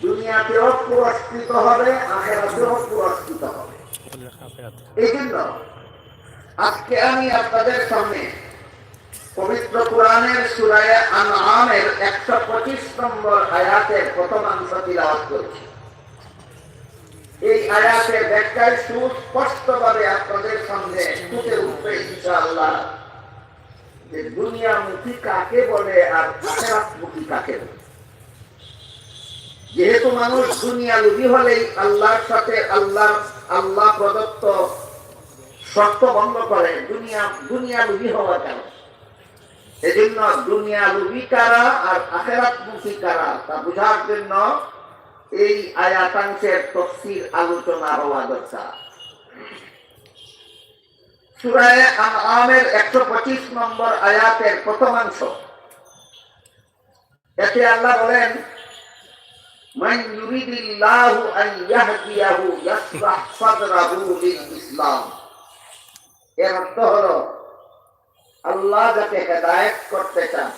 দুনিয়াতেও পুরস্কৃত হবে, আখিরাতেও পুরস্কৃত হবে। এই জন্য আজকে আমি আপনাদের সামনে পবিত্র কোরআনের সূরা আনআমের 125 নম্বর আয়াতের প্রথমাংশ তিলাওয়াত করছি। এই আয়াতের ব্যাখ্যায় সুস্পষ্টভাবে আপনাদের সামনে ফুটে উঠবে ইনশাআল্লাহ যে দুনিয়ামুখী কাকে বলে আর আখিরাতমুখী কাকে বলে। যেহেতু মানুষ দুনিয়ালুভী হলেই আল্লাহর সাথে আল্লাহ প্রদত্ত শর্ত ভঙ্গ করে দুনিয়ালুভী হওয়া কেন? এজন্য দুনিয়ালুভী কারা আর আখিরাতমুখী কারা তা বোঝার জন্য এই আয়াতাংশের তাফসীর আলোচনা হওয়া দরকার। সূরা আনআমের 125 নম্বর আয়াতের প্রথমাংশ, এতে আল্লাহ বলেন, মান ইউরিদিল্লাহু আন ইয়াহদিয়াহু ইয়াশরাহ সাদরাহু লিল ইসলাম। এর অর্থ হলো আল্লাহ যাকে হেদায়েত করতে চান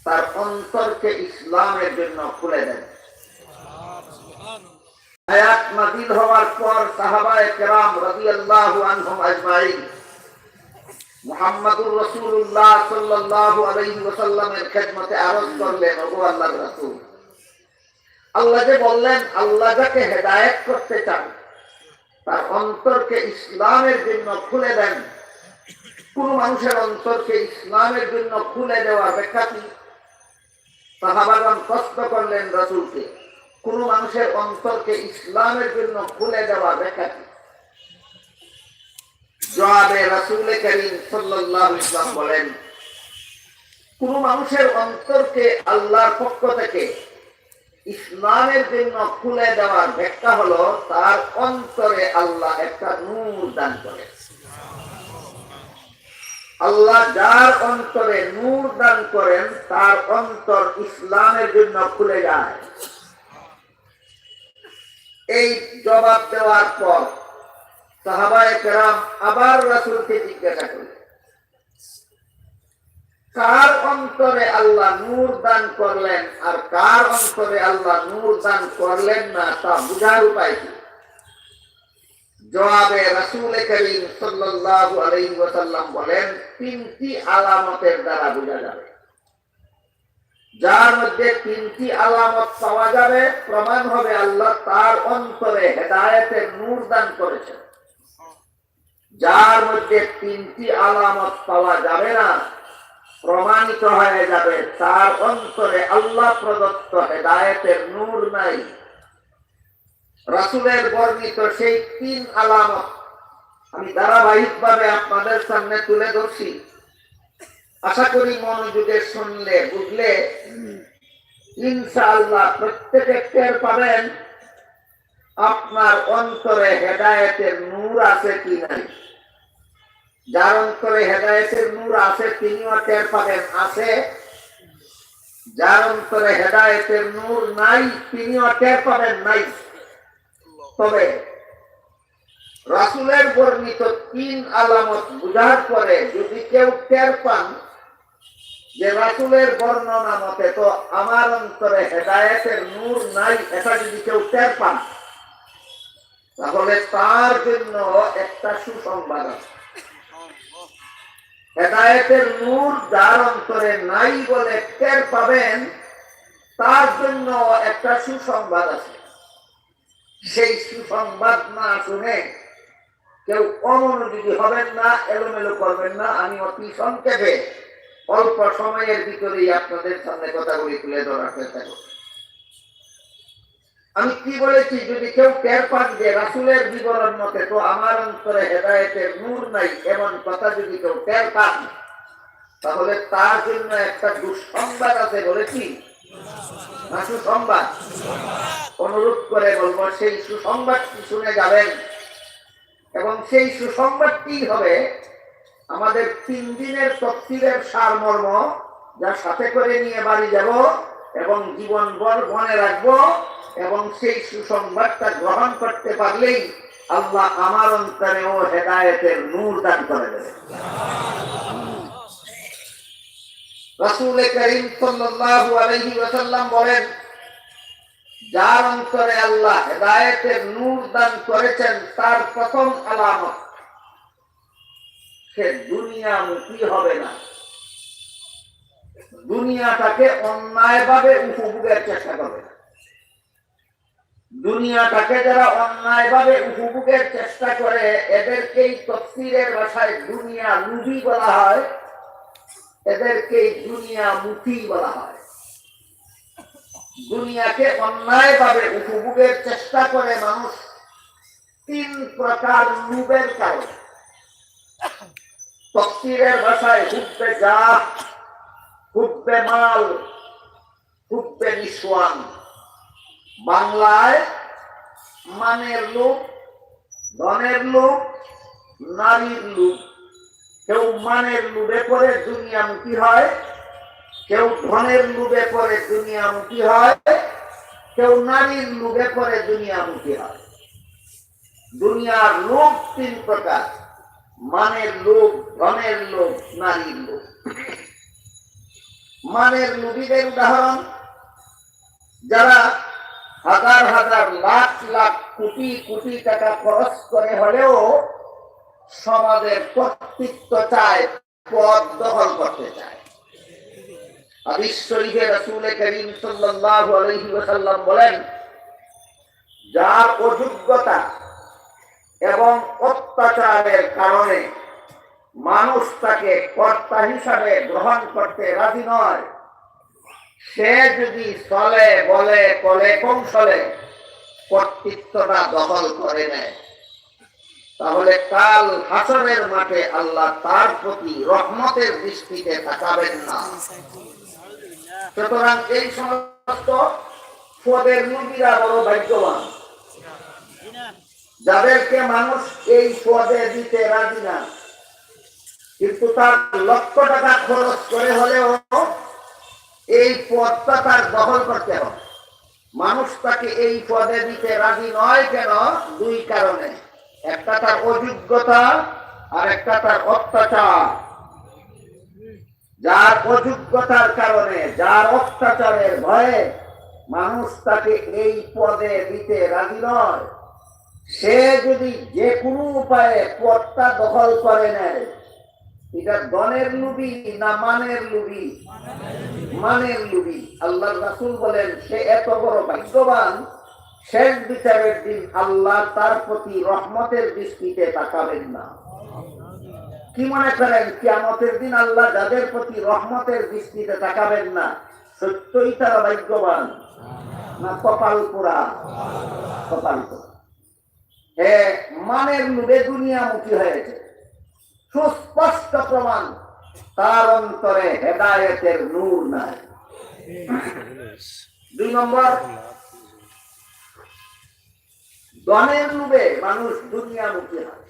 তার অন্তরকে ইসলামের জন্য খুলে দেন। আয়াত নাযিল হওয়ার পর সাহাবায়ে কেরাম রাদিয়াল্লাহু আনহুম আজমাইন মুহাম্মদুর রাসূলুল্লাহ সাল্লাল্লাহু আলাইহি ওয়াসাল্লামের খেদমতে আরজ করলেন, ওগো আল্লাহর রাসূল, আল্লাহ যে বললেন আল্লাহ যাকে হেদায়েত করতে চান তার অন্তরকে ইসলামের জন্য খুলে দেন। কোন মানুষের অন্তরকে ইসলামের জন্য খুলে দেওয়ার ব্যাখ্যা কি? সাহাবাগণ প্রশ্ন করলেন রাসূলকে, কোন মানুষের অন্তরকে ইসলামের জন্য খুলে দেওয়ার ব্যাখ্যা কি? জবাবে রাসূল করিম সাল্লাল্লাহু আলাইহি ওয়াসাল্লাম বলেন, কোন মানুষের অন্তরকে আল্লাহর পক্ষ থেকে ইসলামের জন্য খুলে দেওয়ার ব্যাখ্যা হলো তার অন্তরে আল্লাহ একটা নূর দান করে। আল্লাহ যার অন্তরে নূর দান করেন তার অন্তর ইসলামের জন্য খুলে যায়। এই জবাব দেওয়ার পর সাহাবায়ে কেরাম আবার রাসূলকে জিজ্ঞাসা করলেন, কার অন্তরে আল্লাহ নূর দান করলেন আর কার অন্তরে আল্লাহ নূর দান করলেন না তা বুঝার উপায় কি? জবাবে রাসূল করিম সাল্লাল্লাহু আলাইহি ওয়াসাল্লাম বলেন, তিনটি আলামতের দ্বারা বোঝা যাবে। যার মধ্যে তিনটি আলামত পাওয়া যাবে, প্রমাণ হবে আল্লাহ তার অন্তরে হেদায়েতের নূর দান করেছেন। যার মধ্যে তিনটি আলামত পাওয়া যাবে না, প্রমাণিত হয়ে যাবে তার অন্তরে আল্লাহ প্রদত্ত হেদায়েতের নূর নাই। রাসূলের বর্ণিত সেই তিন আলামত আমি ধারাবাহিকভাবে আপনাদের সামনে তুলে ধরছি। আশা করি মনোযোগে শুনলে বুঝলে ইনশাআল্লাহ প্রত্যেকে টের পাবেন আপনার অন্তরে হেদায়েতের নূর আছে কি নাই। যার অন্তরে হেদায়েতের নূর আছে তিনিও টের পাবেন আছে। যার অন্তরে হেদায়েতের নূর নাই তিনিও টের পাবেন নাই। তবে রাসূলের বর্ণিত তিন আলামত বুঝার পরে যদি কেউ টের পান যে রাসূলের বর্ণনা মতে তো আমার অন্তরে হেদায়েতের নূর নাই, এটা যদি কেউ টের পান তাহলে তার জন্য একটা সুসংবাদ আছে। হেদায়েতের নূর যার অন্তরে নাই বলে টের পাবেন তার জন্য একটা সুসংবাদ আছে। সেই সুসংবাদ না শুনে কেউ অমনোযোগী হবেন না, এলোমেলো করবেন না। আমি অতি সংক্ষেপে অল্প সময়ের ভিতরেই আপনাদের সামনে কথাগুলি তুলে ধরার চেষ্টা করব। আমি কি বলেছি, যদি কেউ টের পান যে রাসূলের বিবরণ মতে তো আমার অন্তরে হেদায়েতের নূর নাই, এমন কথা যদি কেউ টের পান তাহলে তার জন্য একটা দুঃসংবাদ আছে। বলেছি না সুসংবাদ? অনুরোধ করে বলবো সেই সুসংবাদটি শুনে যাবেন এবং সেই সুসংবাদটি হবে আমাদের 3 দিনের তাফসীরের সারমর্ম, যা সাথে করে নিয়ে বাড়ি যাব এবং জীবনভর মনে রাখবো। এবং সেই সুসংবাদটা গ্রহণ করতে পারলেই আল্লাহ আমার অন্তরেও হেদায়েতের নূর দান করে দেবে। রাসূল করিম সাল্লাল্লাহু আলাইহি ওয়াসাল্লাম বলেন, যার অন্তরে আল্লাহ হেদায়েতের নূর দান করেছেন তার প্রথম আলামত সে দুনিয়ামুখী হবে না, দুনিয়াটাকে অন্যায়ভাবে উপভোগের চেষ্টা করবে না। দুনিয়াটাকে যারা অন্যায়ভাবে উপভোগের চেষ্টা করে এদেরকেই তাফসীরের ভাষায় দুনিয়া লুভী বলা হয়, এদেরকেই দুনিয়ামুখী বলা হয়। দুনিয়াকে অন্যায়ভাবে উপভোগের চেষ্টা করে মানুষ তিন প্রকার লোভের কারণে। তাফসীরের ভাষায় হুব্বে জাহ, হুব্বে মাল, হুব্বে নিসওয়ান। বাংলায় মানের লোভ, ধনের লোভ, নারীর লোভ। কেউ মানের লোভে পড়ে দুনিয়ামুখী হয়, কেউ ধনের লোভে পড়ে দুনিয়ামুখী হয়, কেউ নারীর লোভে পড়ে দুনিয়ামুখী হয়। দুনিয়ার লোভ তিন প্রকার: মানের লোভ, ধনের লোভ, নারীর লোভ। মানের লোভীদের উদাহরণ যারা হাজার হাজার লাখ লাখ কোটি কোটি টাকা খরচ করে হলেও সমাজের কর্তৃত্ব চায়, পদ দখল করতে চায়। হাদিস শরীফে রাসূল করিম সাল্লাল্লাহু আলাইহি ওয়াসাল্লাম বলেন, যার অযোগ্যতা এবং অত্যাচারের কারণে মানুষ তাকে কর্তা হিসাবে গ্রহণ করতে রাজি নয়, সে যদি চলে বলে কলে কৌশলে কর্তৃত্বটা দখল করে নেয়, তাহলে কাল হাসরের মাঠে আল্লাহ তার প্রতি রহমতের দৃষ্টিতে তাকাবেন না। সুতরাং এই সমস্ত পদের নবীরা বড় ভাগ্যবান, যাদেরকে মানুষ এই পদে দিতে রাজি না, কিন্তু তার লক্ষ টাকা খরচ করে হলেও এই পদটা তার দখল করতে হবে। মানুষ তাকে এই পদে দিতে রাজি নয় কেন? দুই কারণে। একটা তার অযোগ্যতা, আর একটা তার অত্যাচার। যার অযোগ্যতার কারণে, যার অত্যাচারের ভয়ে মানুষ তাকে এই পদে দিতে রাজি নয়, সে যদি যে কোনো উপায়ে পদটা দখল করে নেয়, এটা ধনের লোভী না মানের লোভী? মানের লোভী। আল্লাহর রাসূল বলেন, সে এত বড় ভাগ্যবান, শেষ বিচারের দিন আল্লাহ তার প্রতি রহমতের দৃষ্টিতে তাকাবেন না। কি মনে করেন, কিয়ামতের দিন আল্লাহ যাদের প্রতি রহমতের দৃষ্টিতে তাকাবেন না, সত্যই তারা ভাগ্যবান না কপাল পোড়া? কপাল পোড়া। মানের লোভে দুনিয়ামুখী হয়েছে, সুস্পষ্ট প্রমাণ তার অন্তরে হেদায়েতের নূর নাই। দুই নম্বর, ধনের লোভে মানুষ দুনিয়ামুখী হয়।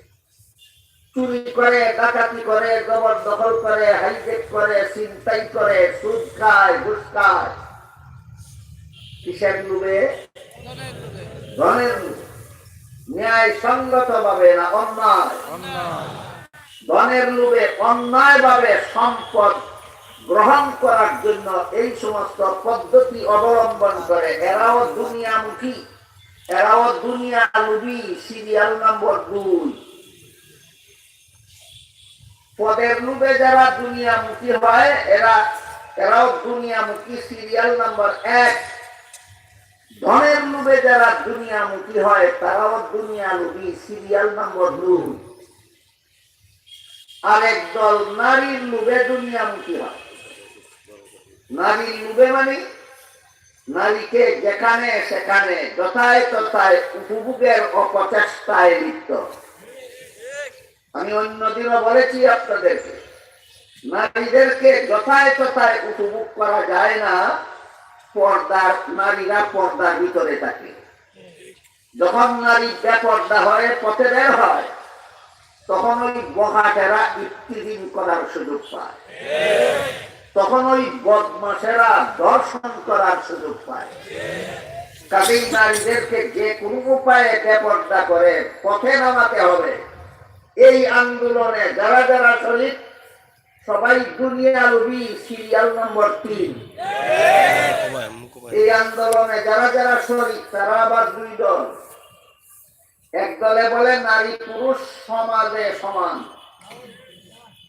চুরি করে, ডাকাতি করে, জবরদখল করে, হাইজেক করে, ছিনতাই করে, সুদ খায়, ঘুষ খায়। কিসের লোভে? ধনের লোভে। ন্যায় সঙ্গত ভাবে না অন্যায়? ধনের লোভে অন্যায় ভাবে সম্পদ গ্রহণ করার জন্য এই সমস্ত পদ্ধতি অবলম্বন করে। এরাও দুনিয়ামুখী, এরাও দুনিয়া লোভী। Serial number 2। পদের লোভে যারা দুনিয়ামুখী হয়, এরাও দুনিয়ামুখী। Serial number 1। ধনের লোভে যারা দুনিয়ামুখী হয়, তারাও দুনিয়া লোভী। Serial number 2। আরেক দল নারীর লোভে দুনিয়ামুখী হয়। নারীর লোভে মানে নারীকে যেখানে সেখানে যথায় তথায় উপভোগের অপচেষ্টায় লিপ্ত। আমি অন্যদিনও বলেছি আপনাদেরকে, নারীদেরকে যথায় তথায় উপভোগ করা যায় না। নারীরা পর্দার ভিতরে থাকে। যখন নারী বেপর্দা হয়ে পথে বের হয়, তখন ওই বহাটেরা ইফতিজিং করার সুযোগ পায়, তখন ওই বদমাশেরা দর্শন করার সুযোগ পায়। কাজেই নারীদেরকে যে কোনো উপায়ে বেপর্দা করে পথে নামাতে হবে। এই আন্দোলনে যারা যারা শরীর, সবাই দুনিয়া লুবি সিরিয়াল নম্বর 3। এই আন্দোলনে যারা যারা শরীক তারা আবার দুই দল। এক দলে বলে নারী পুরুষ সমাজে সমান,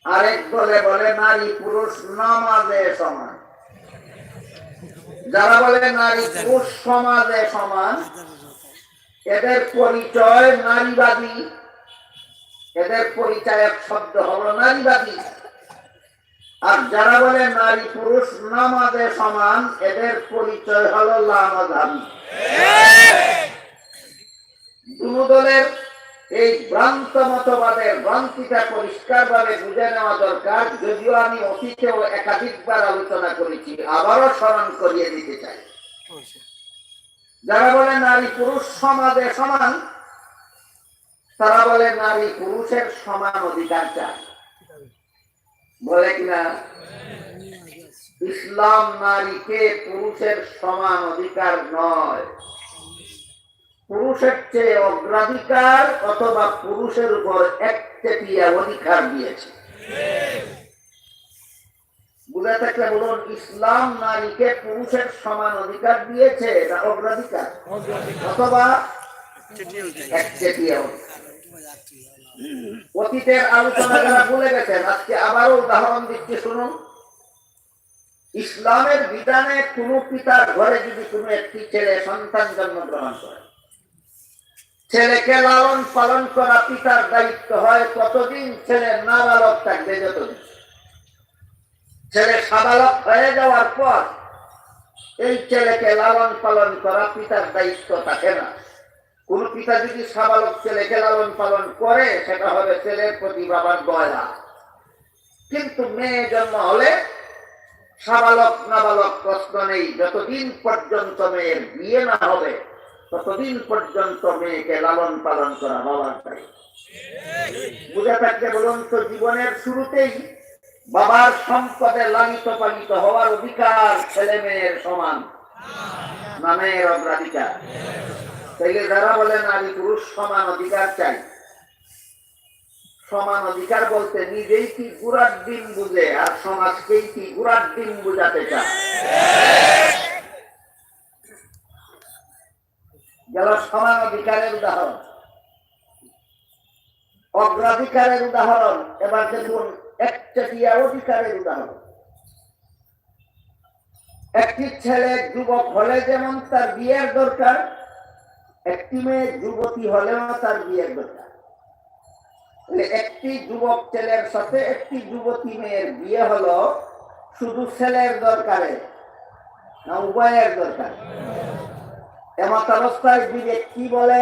আরেক দলে বলে নারী পুরুষ নামাজে সমান। যারা বলে নারী পুরুষ সমাজে সমান এদের পরিচয় নারীবাদী, এদের পরিচয়ক শব্দ হলো নারীবাদী। আর যারা বলে নারী পুরুষ নামাজে সমান এদের পরিচয় হলো লামাযাবী। দুই দলের এই ভ্রান্ত মতবাদের ভ্রান্তিটা পরিষ্কারভাবে বুঝে নেওয়া দরকার। যদিও আমি অতীতেও একাধিকবার আলোচনা করেছি, আবারও স্মরণ করিয়ে দিতে চাই। যারা বলে নারী পুরুষ সমাজে সমান তারা বলে নারী পুরুষের সমান অধিকার চায়, বলে কিনা? ইসলাম নারীকে পুরুষের সমান অধিকার নয়, পুরুষের চেয়ে অগ্রাধিকার অথবা পুরুষের উপর একচেটিয়া অধিকার দিয়েছে। বুঝে থাকলে বলুন, ইসলাম নারীকে পুরুষের সমান অধিকার দিয়েছে না অগ্রাধিকার অথবা একচেটিয়া অধিকার? অতীতের আলোচনা যারা ভুলে গেছেন আজকে আবারও উদাহরণ দিচ্ছি শুনুন। ইসলামের বিধানে কোন পিতার ঘরে যদি কোনো একটি ছেলে সন্তান জন্মগ্রহণ করে, ছেলেকে লালন পালন করা পিতার দায়িত্ব হয় কতদিন? ছেলে নাবালক থাকবে যতদিন। ছেলে সাবালক হয়ে যাওয়ার পর এই ছেলেকে লালন পালন করা পিতার দায়িত্ব থাকে না। কোন পিতা যদি সাবালক ছেলেকে লালন পালন করে সেটা হবে ছেলের প্রতি বাবার দয়া। কিন্তু মেয়ে জন্ম হলে সাবালক নাবালক প্রশ্ন নেই, যতদিন পর্যন্ত মেয়ের বিয়ে না হবে ততদিন পর্যন্ত মেয়েকে লালন পালন করা বাবার দায়িত্ব। বুঝে থাকতে বলুন তো, জীবনের শুরুতেই বাবার সম্পদে লালিত পালিত হওয়ার অধিকার ছেলে মেয়ের সমান না মেয়ের অগ্রাধিকার? তাইলে যারা বলে নারী পুরুষ সমান অধিকার চাই, সমান অধিকার বলতে নিজেই কি গুড়ার ডিম বুঝে আর সমাজকেই কি গুড়ার ডিম বুঝাতে চায়? গেল সমান অধিকারের উদাহরণ, অগ্রাধিকারের উদাহরণ। এবার দেখুন একচেটিয়া অধিকারের উদাহরণ। একটি ছেলে যুবক হলে যেমন তার বিয়ের দরকার, একটি মেয়ে যুবতী হলেও তার বিয়ের দরকার। একটি যুবক ছেলের সাথে একটি যুবতী মেয়ের বিয়ে হলো শুধু ছেলের দরকারে না উভয়ের দরকার? এমত অবস্থায় বিবেক কি বলে?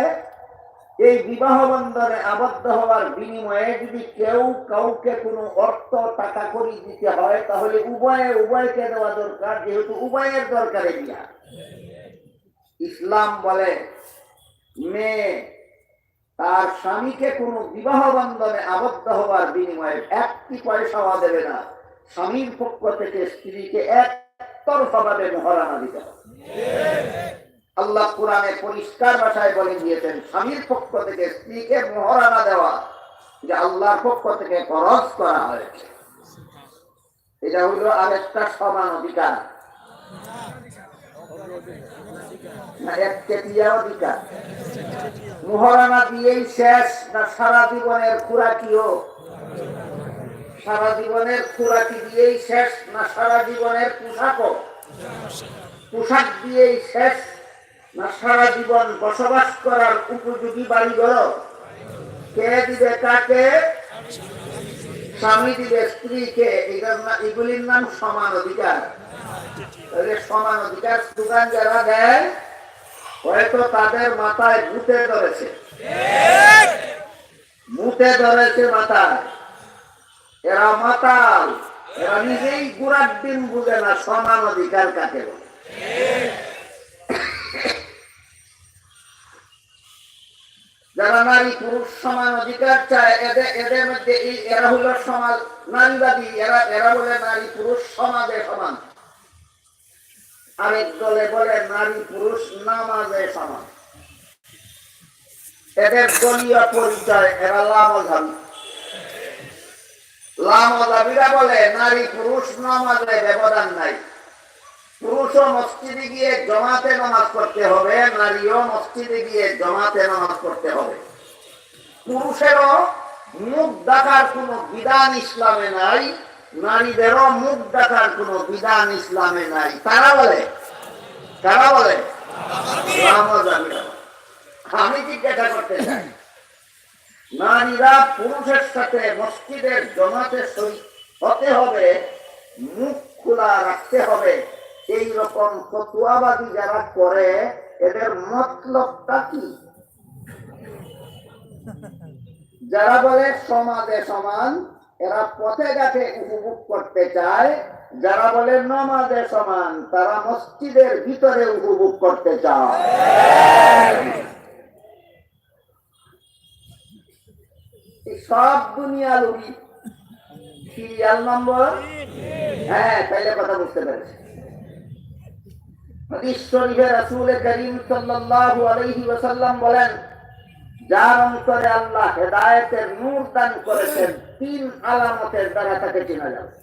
এই বিবাহ বন্ধনে আবদ্ধ হওয়ার বিনিময়ে যদি কেউ কাউকে কোনো অর্থ টাকা করি দিতে হয় তাহলে উভয়কে দেওয়া দরকার, যেহেতু উভয়ের দরকারে বিয়া। ইসলাম বলে মেয়ে তার স্বামীকে কোনো বিবাহ বন্ধনে আবদ্ধ হওয়ার বিনিময়ে একটি পয়সাও দেবে না। স্বামীর পক্ষ থেকে স্ত্রীকে একতরফাভাবে মোহরানা দিতে হবে। আল্লাহ কোরআনে পরিষ্কার ভাষায় বলে দিয়েছেন স্বামীর পক্ষ থেকে স্ত্রীকে মোহরানা দেওয়া যে আল্লাহর পক্ষ থেকে ফরজ করা হয়েছে। এটা হইল আরেকটা সমান অধিকার না একচেটিয়া অধিকার? মোহরানা দিয়েই শেষ না সারা জীবনের খুরাকিও? সারা জীবনের খুরাকি দিয়েই শেষ না সারা জীবনের পোশাকও? পোশাক দিয়েই শেষ না সারা জীবন বসবাস করার উপযোগী বাড়িঘর? কে দিবে কাকে? স্বামী দিবে স্ত্রীকে। এগুলির নাম সমান অধিকার। সমান অধিকার স্লোগান যারা দেয় হয়তো তাদের মাথায় ভূতে ধরেছে, মাথায়। এরা মাতাল, এরা নিজেই গুড়ার ডিম বুঝে না সমান অধিকার কাকে বলে। যারা নারী পুরুষ সমান অধিকার চায় এদের মধ্যে এরা হলো সমাজ নারীবাদী। এরা বলে নারী পুরুষ সমাজে সমান। আরেক দলে বলে নারী পুরুষ নামাজে সমান। এদের দলীয় পরিচয় এরা লামাযাবী। লামাজাবিরা বলে নারী পুরুষ নামাজে ব্যবধান নাই, পুরুষও মসজিদে গিয়ে জমাতে নামাজ পড়তে হবে, নারীও মসজিদে গিয়ে জমাতে নামাজ পড়তে হবে। পুরুষেরও মুখ ঢাকার কোনো বিধান ইসলামে নাই, নারীদেরও মুখ ঢাকার কোনো বিধান ইসলামে নাই। তারা বলে আমি জিজ্ঞাসা করতে চাই, নারীরা পুরুষের সাথে মসজিদের জমাতে হতে হবে, মুখ খোলা রাখতে হবে, এই রকম ফতোয়াবাদী যারা করে এদের মতলবটা কি? যারা বলে সমাজে সমান, এরা পথে ঘাটে উপভোগ করতে চায়, যারা বলে নামাজে সমান তারা মসজিদের ভিতরে উপভোগ করতে চায়। সব দুনিয়া লোক সিরিয়াল নম্বর, হ্যাঁ তাইলে কথা বুঝতে পেরেছি। হাদিস শরীফে রাসূল করিম সাল্লাল্লাহু আলাইহি ওয়াসাল্লাম বলেন, যার অন্তরে আল্লাহ হেদায়েতের নূর দান করেছেন, তিন আলামতের দ্বারা তাকে চেনা যাবে।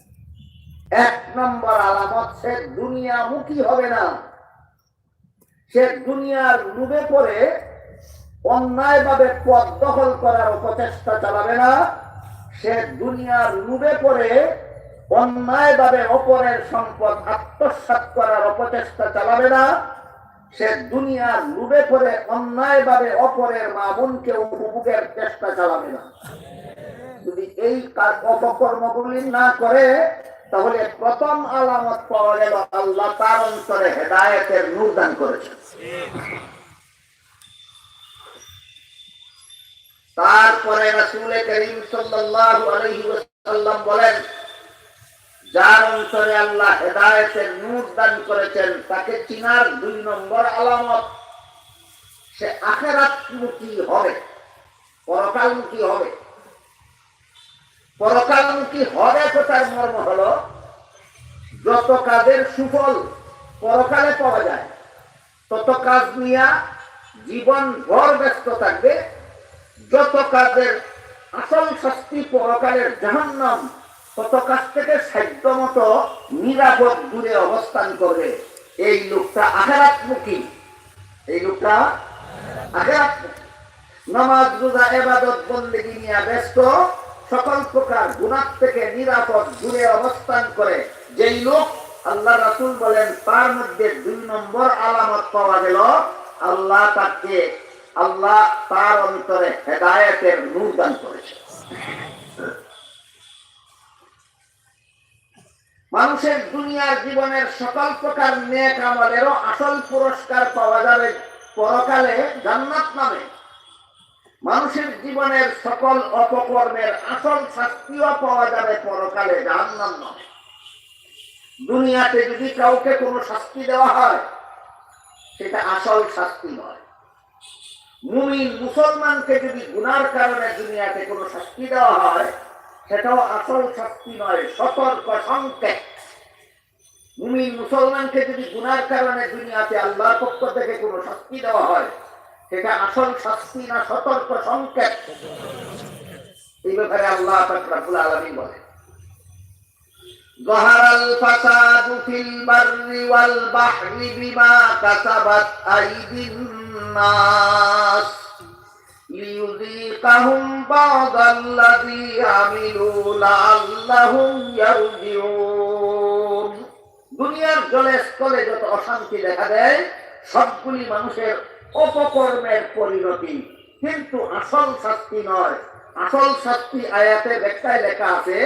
এক নম্বর আলামত, সে দুনিয়ামুখী হবে না, সে দুনিয়ার লোভে পড়ে অন্যায়ভাবে পথ দখল করার অপচেষ্টা চালাবে না, সে দুনিয়ার লোভে পড়ে অন্যায়ভাবে অপরের সম্পদ আত্মসাৎ করার অপচেষ্টা চালাবে না, সে দুনিয়ার লোভে পড়ে অন্যায়ভাবে অপরের মা বোনকে উপভোগের চেষ্টা চালাবে না। যদি এই অপকর্মগুলি না করে তাহলে প্রথম আলামত পাওয়া গেল আল্লাহ তার অন্তরে হেদায়েতের নূর দান করেছেন। তারপরে রাসূল করিম সাল্লাল্লাহু আলাইহি ওয়াসাল্লাম বলেন, যার অন্তরে আল্লাহ হেদায়েতের নূর দান করেছেন তাকে চিনার দুই নম্বর আলামত, সে আখিরাতমুখী হবে, পরকালমুখী হবে। পরকালমুখী হবে কথার মর্ম হলো, যত কাজের সুফল পরকালে পাওয়া যায় তত কাজ নিয়ে জীবন ভর ব্যস্ত থাকবে, যত কাজের আসল শাস্তি পরকালের জাহান্নাম তত কাজ থেকে সাধ্য মতো নিরাপদ দূরে অবস্থান করবে। এই লোকটা আখিরাতমুখী, এই লোকটা আখিরাতমুখী। নামাজ রোজা ইবাদত বন্দেগী নিয়ে ব্যস্ত, সকল প্রকার গুনাহ থেকে নিরাপদ দূরে অবস্থান করে যেই লোক, আল্লাহ রাসূল বলেন তার মধ্যে দুই নম্বর আলামত পাওয়া গেল, আল্লাহ তার অন্তরে হেদায়েতের নূর দান করেছে। মানুষের দুনিয়ার জীবনের সকল প্রকার নেক আমলেরও আসল পুরস্কার পাওয়া যাবে পরকালে জান্নাত নামে। মানুষের জীবনের সকল অপকর্মের আসল শাস্তিও পাওয়া যাবে পরকালে জাহান্নাম নামে। দুনিয়াতে যদি কাউকে কোনো শাস্তি দেওয়া হয় সেটা আসল শাস্তি নয়। মুমিন মুসলমানকে যদি গুনার কারণে দুনিয়াতে কোনো শাস্তি দেওয়া হয় সেটাও আসল শাস্তি নয়, সতর্ক সংকেত। মুমিন মুসলমানকে যদি গুনার কারণে দুনিয়াতে আল্লাহর পক্ষ থেকে কোনো শাস্তি দেওয়া হয় সেটা আসল শাস্তি না, সতর্ক সংকেত। এই ব্যাপারে আল্লাহ পাক রব্বুল আলামিন বলেন, যাহারাল ফাসাদু ফিল বাররি ওয়াল বাহরি বিমা কাসাবাত আইদিন নাস লিয়ুযীকাহুম বা'দাল্লাযী আমিলু লাআল্লাহুম ইয়ারজিউন। দুনিয়ার জলে স্থলে যত অশান্তি দেখা দেয় সবগুলি মানুষের অপকর্মের পরিণতি, কিন্তু আসল শাস্তি নয়। আসল শাস্তি আয়াতে ব্যাখ্যায় লেখা আছে,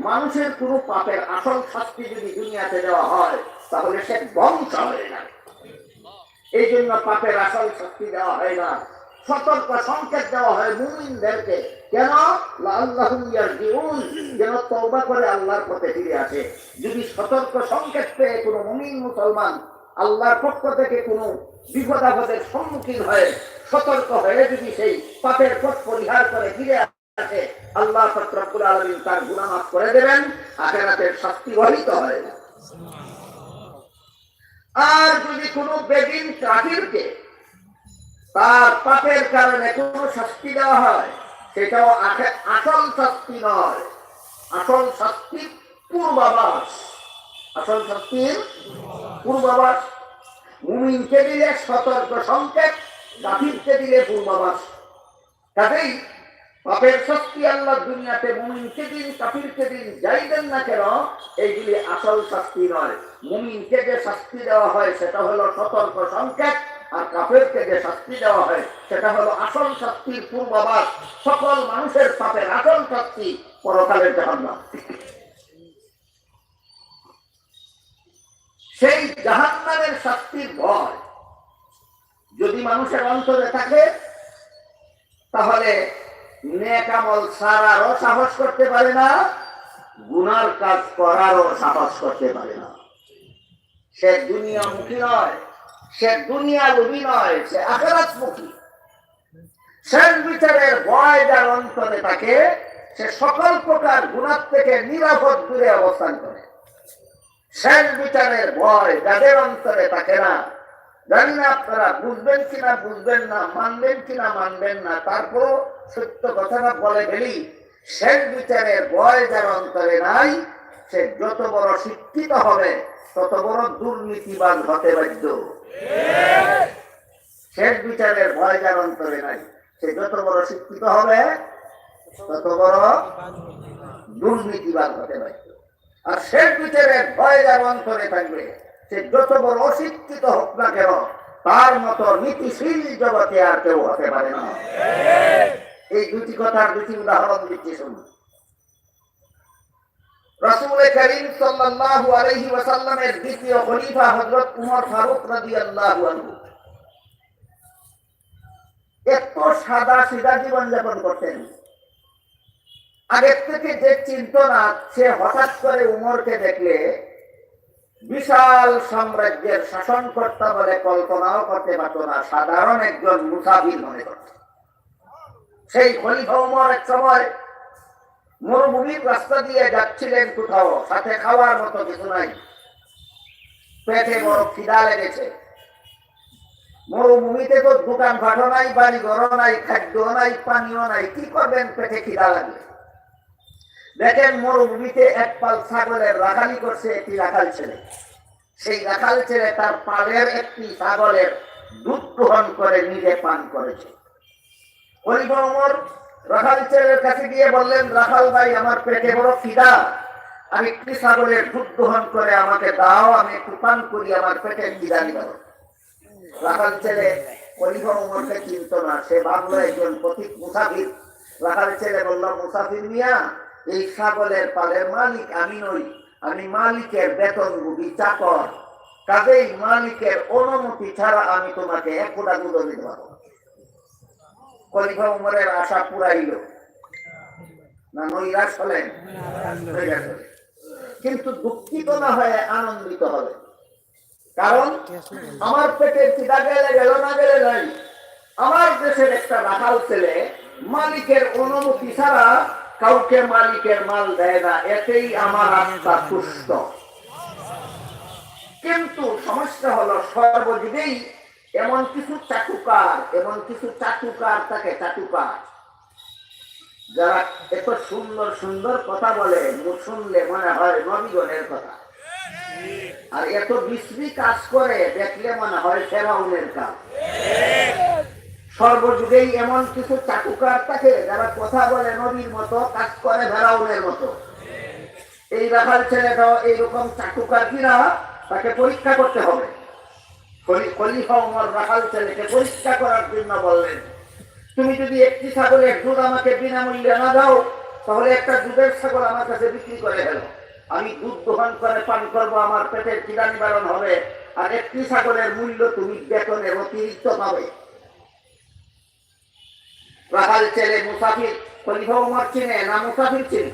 মানুষের কোনো পাপের আসল শাস্তি যদি দুনিয়াতে দেওয়া হয় তাহলে সে ধ্বংস হয়ে যায়। এই জন্য পাপের আসল শাস্তি দেওয়া হয় না, সতর্ক সংকেত দেওয়া হয় মুমিনদেরকে। কেন? লাআল্লাহুম ইয়ারজিউন, যেন তওবা করে আল্লাহর পথে ফিরে আসে। যদি সতর্ক সংকেত পেয়ে কোনো মুমিন মুসলমান আল্লাহর পক্ষ থেকে কোনো বিপদ আপদের সম্মুখীন হয়ে সতর্ক হয়ে যদি সেই পাপের পথ পরিহার করে ফিরে আসে, আল্লাহ পাক রব্বুল আলামিন তার গুনাহ মাফ করে দেবেন, আখিরাতের শাস্তি রহিত হয় না। আর যদি কোনো বেদিন কাফিরকে তার পাপের কারণে কোনো শাস্তি দেওয়া হয় সেটাও আসল শাস্তি নয়, আসল শাস্তির পূর্বাভাস, আসল শাস্তির পূর্বাভাস। মুমিনকে দিলে সতর্ক সংকেত, কাফিরকে দিলে পূর্বাভাস। কাজেই পাপের শাস্তি আল্লাহ দুনিয়াতে মুমিনকে দিন কাফিরকে দিন যাই দেন না কেন, এইগুলি আসল শাস্তি নয়। মুমিনকে যে শাস্তি দেওয়া হয় সেটা হলো সতর্ক সংকেত, আর কাফেরকে যে শাস্তি দেওয়া হয় সেটা হলো আসল শাস্তির পূর্বাভাস। সকল মানুষের পাপের আসল শাস্তি পরকালের জাহান্নাম। সেই জাহান্নামের শাস্তির ভয় যদি মানুষের অন্তরে থাকে, তাহলে নেক আমল ছাড়ারও সাহস করতে পারে না, গুনার কাজ করারও সাহস করতে পারে না। সে দুনিয়ামুখী নয়, সে দুনিয়া লোভী নয়, সে আখিরাতমুখী। শেষ বিচারের ভয় যার অন্তরে থাকে, সে সকল প্রকার গুনাহ থেকে নিরাপদ দূরে অবস্থান করে। শেষ বিচারের ভয় যাদের অন্তরে থাকে না, জানি না আপনারা বুঝবেন কিনা বুঝবেন না, মানবেন কিনা মানবেন না, তারপর সত্য কথাটা বলে গেলি, শেষ বিচারের ভয় যার অন্তরে নাই, সে যত বড় শিক্ষিত হবে তত বড় দুর্নীতিবাজ হতে বাধ্য। শেষ বিচারের ভয় যার অন্তরে নাই, সে যত বড় শিক্ষিত হবে তত বড় দুর্নীতিবাজ হতে বাধ্য। আর শেষ বিচারের ভয় যার অন্তরে থাকবে, সে যত বড় অশিক্ষিত হোক না কেন, তার মতো নীতিশীল জগতে আর কেউ হতে পারে না। এই দুটি কথার দুটি উদাহরণ দিচ্ছি শুনুন। রাসূল করিম সাল্লাল্লাহু আলাইহি ওয়াসাল্লামের দ্বিতীয় খলিফা হযরত উমর ফারুক রাদিয়াল্লাহু আনহু এত সাদা সিধা জীবন যাপন করতেন। আগের থেকে যে চিন্তা না, সে হঠাৎ করে উমরকে দেখলে বিশাল সাম্রাজ্যের শাসনকর্তা বলে কল্পনাও করতে পারত না, সাধারণ একজন মুসাফির মনে করত। সেই খলিফা উমর এক সময় মরুভূমির রাস্তা দিয়ে যাচ্ছিলেন, কোথাও সাথে খাওয়ার মতো কিছু নাই, পেটে বড় খিদা লেগেছে। মরুভূমিতে তো দোকান ফাটো নাই, বাড়ি ঘর নাই, খাদ্য নাই, পানীয় নাই, কি করবেন পেটে খিদা লাগবে। দেখেন মরুভূমিতে এক পাল ছাগলের রাখালি করছে একটি রাখাল ছেলে। সেই রাখাল ছেলে তার পালের একটি ছাগলের দুধ গ্রহণ করে নিজে পান করেছে। খলিফা ওমর রাখাল ছেলের কাছে গিয়ে বললেন, রাখাল ভাই, আমার পেটে বড় খিদা, আমি একটি ছাগলের দুধ গ্রহণ করে আমাকে দাও, আমি একটু পান করি, আমার পেটের খিদা নিবারণ। রাখাল ছেলে খলিফা ওমরকে চিনত না, সে ভাবলো একজন পথিক মুসাফির। রাখাল ছেলে বলল, মুসাফির মিয়া, এই ছাগলের পালের মালিক আমি নই, আমি মালিকের বেতনভোগী চাকর, কাজেই মালিকের অনুমতি ছাড়া আমি তোমাকে এক ফোঁটা দুধ দিতে পারবো। খলিফা উমরের আশা পুরাইল না, নৈরাশ হলেন? কিন্তু দুঃখিত না হয়ে আনন্দিত হবে, কারণ আমার পেটের খিদা গেলে গেল, না গেলে নাই। আমার দেশের একটা রাখাল ছেলে মালিকের অনুমতি ছাড়া কাউকে মালিকের মাল দেয় না, এতেই আমার আত্মা তুষ্ট। কিন্তু সমস্যা হলো, সর্বযুগেই এমন কিছু চাটুকার থাকে, চাটুকার, যারা এত সুন্দর সুন্দর কথা বলে, শুনলে মনে হয় নবীগণের কথা, আর এত বিশ্রী কাজ করে দেখলে মনে হয় ফেরাউনের কাজ। সর্বযুগেই এমন কিছু চাটুকার থাকে যারা কথা বলে নবীর মতো, কাজ করে ফেরাউনের মতো। এই রাখাল ছেলেটাও এইরকম চাটুকার কিনা, তাকে পরীক্ষা করতে হবে। খলিফা ওমর রাখাল ছেলেকে পরীক্ষা করার জন্য বললেন, তুমি যদি একটি ছাগলের দুধ আমাকে বিনামূল্যে না দাও, তাহলে একটা দুধের ছাগল আমার কাছে বিক্রি করে গেল, আমি দুধ দোহন করে পান করবো, আমার পেটের খিদা নিবারণ হবে, আর একটি ছাগলের মূল্য তুমি বেতনের অতিরিক্ত পাবে। রাখাল ছেলে মুসাফির, খলিফা ওমর চিনে না মুসাফির চিনে?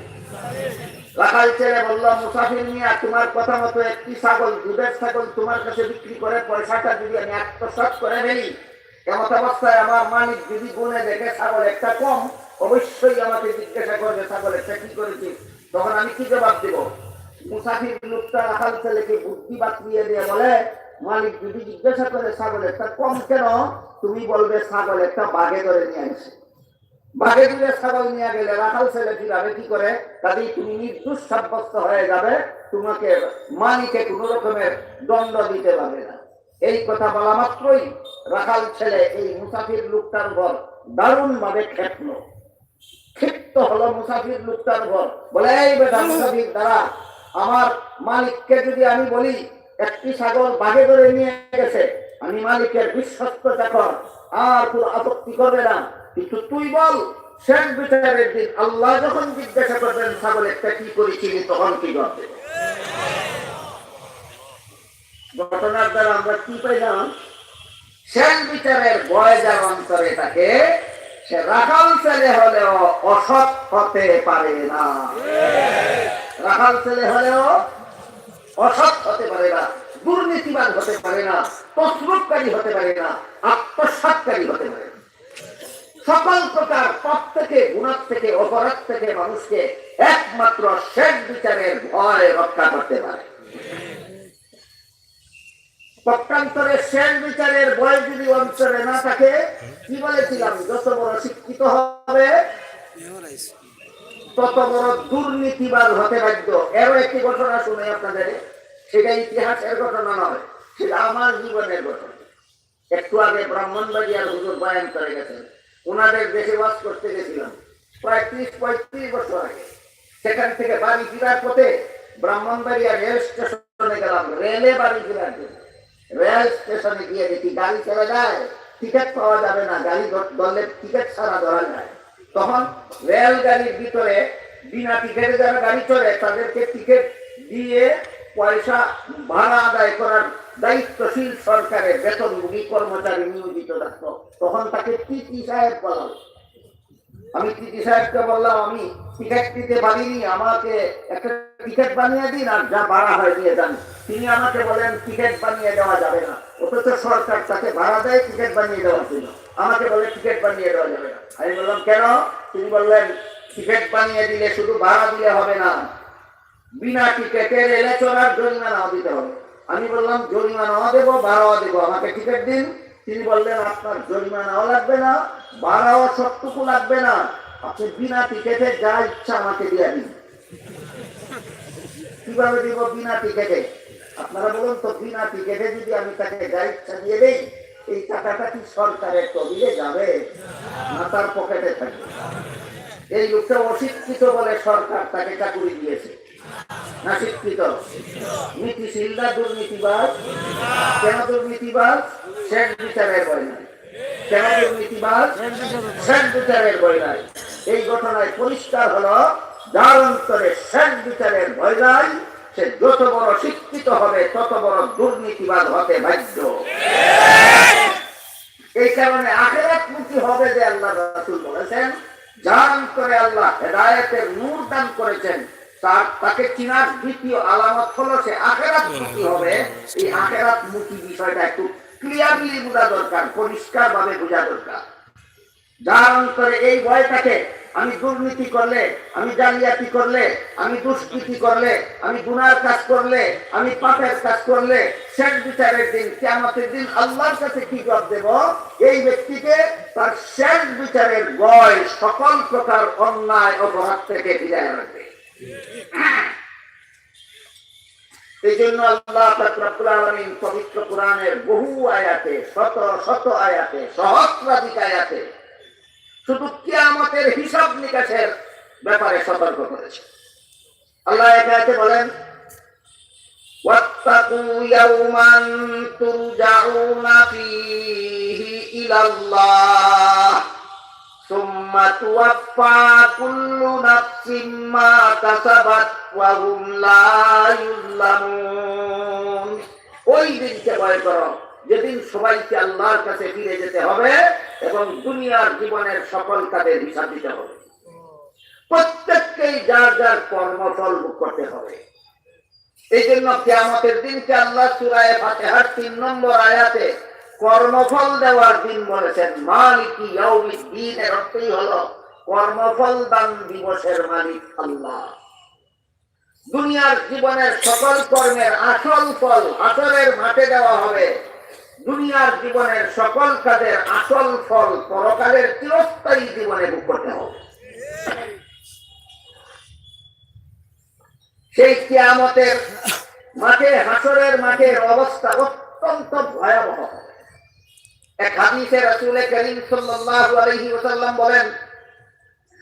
রাখাল ছেলে বলল, মুসাফির মিয়া, তোমার কথা মতো একটি ছাগল, দুধের ছাগল তোমার কাছে বিক্রি করে পয়সাটা যদি আমি আত্মসাৎ করে ফেলি, এমত অবস্থায় আমার মালিক যদি গুনে দেখে ছাগল একটা কম, অবশ্যই আমাকে জিজ্ঞাসা করবে ছাগল একটা কি করেছি, তখন আমি কি জবাব দেব? মুসাফির লোকটা রাখাল ছেলেকে বুদ্ধি বাতলিয়ে দিয়ে বলে, মালিক যদি জিজ্ঞাসা করে ছাগল একটা কম কেন, তুমি বলবে ছাগল একটা বাঘে ধরে নিয়ে আসে। বাঘে ধরে ছাগল নিয়ে গেলে রাখাল ছেলে কিভাবে কি করে, কাজেই তুমি নির্দোষ সাব্যস্ত হয়ে যাবে, তোমাকে মালিকে কোনো রকমের দণ্ড দিতে পারবে না। এই কথা বলা মাত্রই রাখাল ছেলে এই মুসাফির লোকটার উপর দারুণ ভাবে ক্ষিপ্ত হলো মুসাফির লোকটার উপর। বলে, এই বেটা মুসাফির দ্বারা আমার মালিককে যদি আমি বলি একটি ছাগল বাঘে ধরে নিয়ে গেছে, আমি মালিকের বিশ্বস্ত চাকর, আর কোনো আপত্তি করবে না। কিন্তু তুই বল, শেষ বিচারের দিন আল্লাহ যখন জিজ্ঞাসা করবেন ছাগল একটা কি করেছিলি, তখন কি করবে? ঘটনার দ্বারা আমরা কি পাইলাম? শেষ বিচারের ভয় যার অন্তরে থাকে, সে রাখাল ছেলে হলেও অসৎ হতে পারে না। রাখাল ছেলে হলেও অসৎ হতে পারে না, দুর্নীতিবাদ হতে পারে না, তসরুপকারী হতে পারে না, আত্মসাৎকারী হতে পারে না। সকল প্রকার পাপ থেকে, গুনাহ থেকে, অপরাধ থেকে মানুষকে একমাত্র শেষ বিচারের ভয় রক্ষা করতে পারে। পক্ষান্তরে শেষ বিচারের ভয় যদি অন্তরে না থাকে, কি বলেছিলাম, যত বড় শিক্ষিত হবে তত বড় দুর্নীতিবাদ হতে বাধ্য। এরও একটি ঘটনা শুনে আপনাদের, সেটা ইতিহাসের ঘটনা নয়, সেটা আমার জীবনের ঘটনা। একটু আগে ব্রাহ্মণবাড়িয়ার হুজুর বয়ান করে গেছেন, ওনাদের দেশে বাস করতে গেছিলাম প্রায় 30-35 বছর আগে। সেখান থেকে বাড়ি ফিরার পথে ব্রাহ্মণবাড়িয়া রেল স্টেশনে গেলাম, রেলে বাড়ি ফিরার জন্য। রেল স্টেশনে গিয়ে দেখি গাড়ি চলে যায়, টিকিট পাওয়া যাবে না, গাড়ি ধরলে টিকিট ছাড়া ধরা যায়। তখন রেল গাড়ির ভিতরে বিনা টিকিটে যারা গাড়ি চলে তাদেরকে টিকিট দিয়ে পয়সা ভাড়া আদায় করার দায়িত্বশীল সরকারের বেতনভোগী কর্মচারী নিয়োজিত থাকতো। তখন তাকে টিটি সাহেব বলা। আমি টিটি সাহেবকে বললাম, আমি টিকিট দিতে পারিনি, আমাকে একটা টিকিট বানিয়ে দিন আর যা ভাড়া হয় দিয়ে যান। তিনি আমাকে বলেন টিকিট বানিয়ে দেওয়া যাবে না, অথচ সরকার তাকে ভাড়া দেয় টিকিট বানিয়ে দেওয়ার জন্য। আমাকে বলে টিকিট বানিয়ে দেওয়া যাবে না। আমি বললাম কেন? তিনি বললেন টিকিট বানিয়ে দিলে শুধু ভাড়া দিলে হবে না, বিনা টিকিটে রেলে চলার জরিমানাও দিতে হবে। আমি বললাম জরিমানাও দেবো, ভাড়াও দেবো, আমাকে টিকিট দিন। তিনি বললেন আপনার জরিমানাও লাগবে না, ভাড়াও সবটুকু লাগবে না, আপনি বিনা টিকিটে যা ইচ্ছা আমাকে দিয়ে দিন। কিভাবে দিব বিনা টিকিটে? আপনারা বলুন তো, বিনা টিকিটে যদি আমি তাকে যা ইচ্ছা দিয়ে দেই, এই টাকাটা কি সরকারের তবিলে যাবে না তার পকেটে থাকবে? এই লোকটা অশিক্ষিত বলে সরকার তাকে চাকুরি দিয়েছে, না শিক্ষিত? নীতিশীল না দুর্নীতিবাদ? কেন দুর্নীতিবাদ? শেষ বিচারের ভয় নাই। কেন দুর্নীতিবাদ? শেষ বিচারের ভয় নাই। এই ঘটনায় পরিষ্কার হলো, যার অন্তরে শেষ বিচারের ভয় নাই, সে যত বড় শিক্ষিত হবে তত বড় দুর্নীতিবাদ হতে বাধ্য। এই কারণে আখিরাতমুখী হবে যে আল্লাহ রাসূল বলেছেন, যার অন্তরে আল্লাহ হেদায়েতের নূর দান করেছেন, তাকে চিনার দ্বিতীয় আলামত হলো সে আখিরাতমুখী হবে। এই আখিরাতমুখী বিষয়টা একটু ক্লিয়ারলি বোঝা দরকার, পরিষ্কার ভাবে বোঝা দরকার। যার অন্তরে এই ভয় থাকে, আমি দুর্নীতি করলে, আমি জালিয়াতি করলে, আমি দুষ্কৃতি করলে, আমি গুনার কাজ করলে, আমি পাপের কাজ করলে, শেষ বিচারের দিন, কিয়ামতের দিন আল্লাহর কাছে কি জবাব দেব? এই ব্যক্তিকে তার শেষ বিচারের ভয় সকল প্রকার অন্যায় অপরাধ থেকে ফিরিয়ে রাখবে। এই জন্য আল্লাহ পাক রব্বুল আলামিন পবিত্র কোরআনের বহু আয়াতে, শত শত আয়াতে, সহস্রাধিক আয়াতে শুধু কিয়ামতের হিসাব নিকাশের ব্যাপারে সতর্ক করেছে। আল্লাহ এক আয়াতে বলেন, ওয়াত্তাকু ইয়াওমান তুরজাউনা ফীহি ইলাল্লাহ সুম্মা তুওয়াফফা কুল্লু নাফসিন মা কাসাবাত ওয়া হুম লা ইউযলামুন। ওই দিনকে ভয় করো যেদিন সবাইকে আল্লাহর কাছে ফিরে যেতে হবে এবং দুনিয়ার জীবনের সকল কাজের হিসাব দিতে হবে। প্রত্যেককেই যার যার কর্মফল ভোগ করতে হবে। এই জন্য কিয়ামতের দিনকে আল্লাহ সূরা ফাতিহার 3 নম্বর আয়াতে কর্মফল দেওয়ার দিন বলেছেন। মালিকি ইয়াউমিদ্দিন এর অর্থই হলো কর্মফল দান দিবসের মালিক আল্লাহ। দুনিয়ার জীবনের সকল কর্মের আসল ফল হাসরের মাঠে দেওয়া হবে। দুনিয়ার জীবনের সকল কাজের আসল ফল পরকালের চিরস্থায়ী জীবনে ভোগ করতে হবে। সেই কিয়ামতের মাঠে, হাসরের মাঠের অবস্থা অত্যন্ত ভয়াবহ। এক হাদিসে রাসূল করিম সাল্লাল্লাহু আলাইহি ওয়াসাল্লাম বলেন,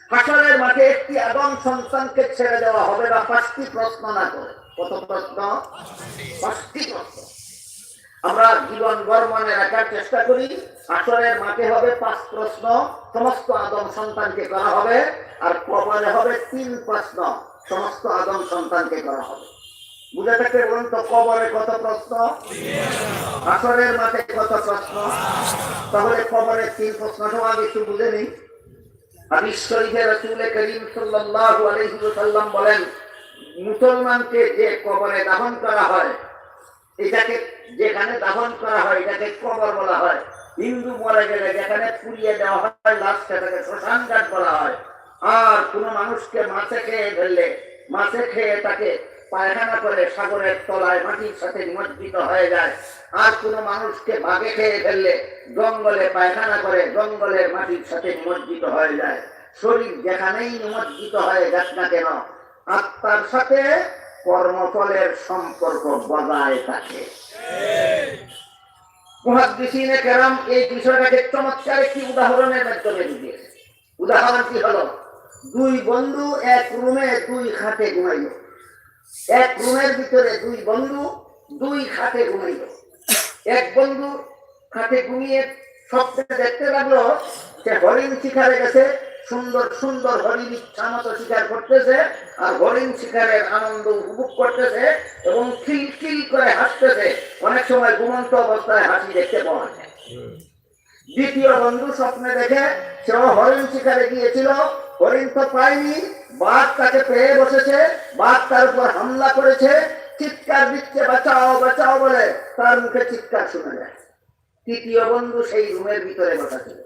হাসরের মাঠে একটি আদম সন্তানকে ছেড়ে দেওয়া হবে না 5টি প্রশ্ন না করে। কত প্রশ্ন? 5টি প্রশ্ন। আমরা জীবন ভর মনে রাখার চেষ্টা করি। হাসরের মাঠে হবে 5 প্রশ্ন, সমস্ত আদম সন্তানকে করা হবে। আর কবরে হবে 3 প্রশ্ন, সমস্ত আদম সন্তানকে করা হবে। বুঝে থাকতে বলুন তো, কবরে কত প্রশ্ন, হাসরের মাঠে কত প্রশ্ন? তাহলে কবরে 3 প্রশ্নটাও আগে একটু বুঝে নিই। হাদিস শরীফে রাসূল করিম সাল্লাল্লাহু আলাইহি ওয়াসাল্লাম বলেন, মুসলমানকে যে কবরে দাফন করা হয়, এটাকে যেখানে দাফন করা হয় এটাকে কবর বলা হয়। হিন্দু মরে গেলে যেখানে পুড়িয়ে দেওয়া হয় লাশ, সেটাকে শ্মশান ঘাট বলা হয়। আর কোন মানুষকে মাছে খেয়ে ফেললে, মাছে খেয়ে তাকে পায়খানা করে সাগরের তলায় মাটির সাথে নিমজ্জিত হয়ে যায়। আর কোন মানুষকে বাঘে খেয়ে ফেললে জঙ্গলে পায়খানা করে জঙ্গলের মাটির সাথে নিমজ্জিত হয়ে যায়। শরীর যেখানেই নিমজ্জিত হয়ে যাক না কেন, আত্মার সাথে কর্মফলের সম্পর্ক বজায় থাকে। মুহাদ্দিসিনে কেরাম এই বিষয়টাকে চমৎকার একটি উদাহরণের মাধ্যমে বুঝিয়েছে। উদাহরণটি হলো, 2 বন্ধু এক রুমে 2 খাটে ঘুমাইল। এক রুমের ভিতরে 2 বন্ধু 2 খাটে ঘুমাইল। এক বন্ধু খাটে ঘুমিয়ে স্বপ্নে দেখতে লাগলো সে হরিণ শিকারে গেছে, সুন্দর সুন্দর হরিণ ইচ্ছা মতো শিকার করতেছে, আর হরিণ শিকারের আনন্দ উপভোগ করতেছে এবং খিলখিল করে হাসতেছে। অনেক সময় ঘুমন্ত অবস্থায় হাসি দেখতে পাওয়া যায়। দ্বিতীয় বন্ধু স্বপ্নে দেখে সেও হরিণ শিকারে গিয়েছিল, হরিণ তো পায়নি, বাঘ তাকে পেয়ে বসেছে, বাঘ তার উপর হামলা করেছে, চিৎকার দিচ্ছে বাঁচাও বাঁচাও বলে, তার মুখে চিৎকার শোনা যায়। তৃতীয় বন্ধু সেই রুমের ভিতরে বসা ছিল।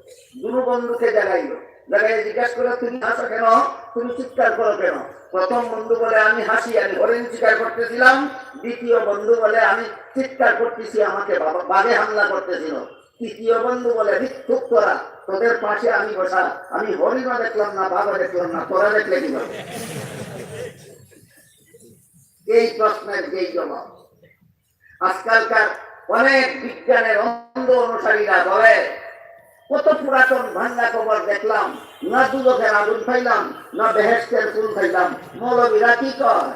2 বন্ধুকে জাগাইলো, জাগাই জিজ্ঞাসা করলো, তুমি হাসো কেন, তুমি চিৎকার করো কেন? প্রথম বন্ধু বলে, আমি হাসি, আমি হরিণ শিকার করতেছিলাম। দ্বিতীয় বন্ধু বলে, আমি চিৎকার করতেছি, আমাকে বাঘে হামলা করতেছিল। তৃতীয় বন্ধু বলে, ভিক্ষুক তোরা, তোদের পাশে আমি বসা, আমি হরিণও দেখলাম না, বাঘও দেখলাম না, তোরা দেখলে কি হবে? এই প্রশ্নের যেই জবাব আজকালকার অনেক বিজ্ঞানের অন্ধ অনুসারীরা বলে, কত পুরাতন ভাঙ্গা কবর দেখলাম, না দুজকের আগুন পাইলাম, না বেহেশতের ফুল পাইলাম। মৌলবীরা কি কয়?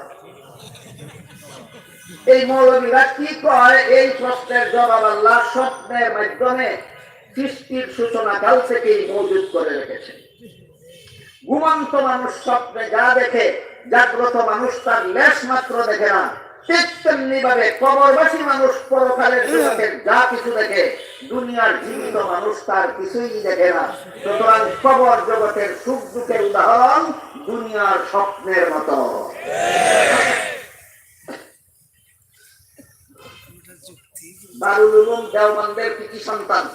এই মৌলবীরা কি কয়? এই প্রশ্নের জবাব আল্লাহ স্বপ্নের মাধ্যমে সৃষ্টির সূচনা কাল থেকেই মজুদ করে রেখেছে। ঘুমন্ত মানুষ স্বপ্নে যা দেখে, জাগ্রত মানুষ তার লেশ মাত্র দেখে না। ঠিক তেমনি ভাবে কবরবাসী মানুষ পরকালের জগতের যা কিছু দেখে, দুনিয়ার জীবিত মানুষ তার কিছুই দেখে না। সুতরাং কবর জগতের সুখ দুঃখের উদাহরণ দুনিয়ার স্বপ্নের মতো। দারুল উলুম দেওবন্দের কৃতি সন্তান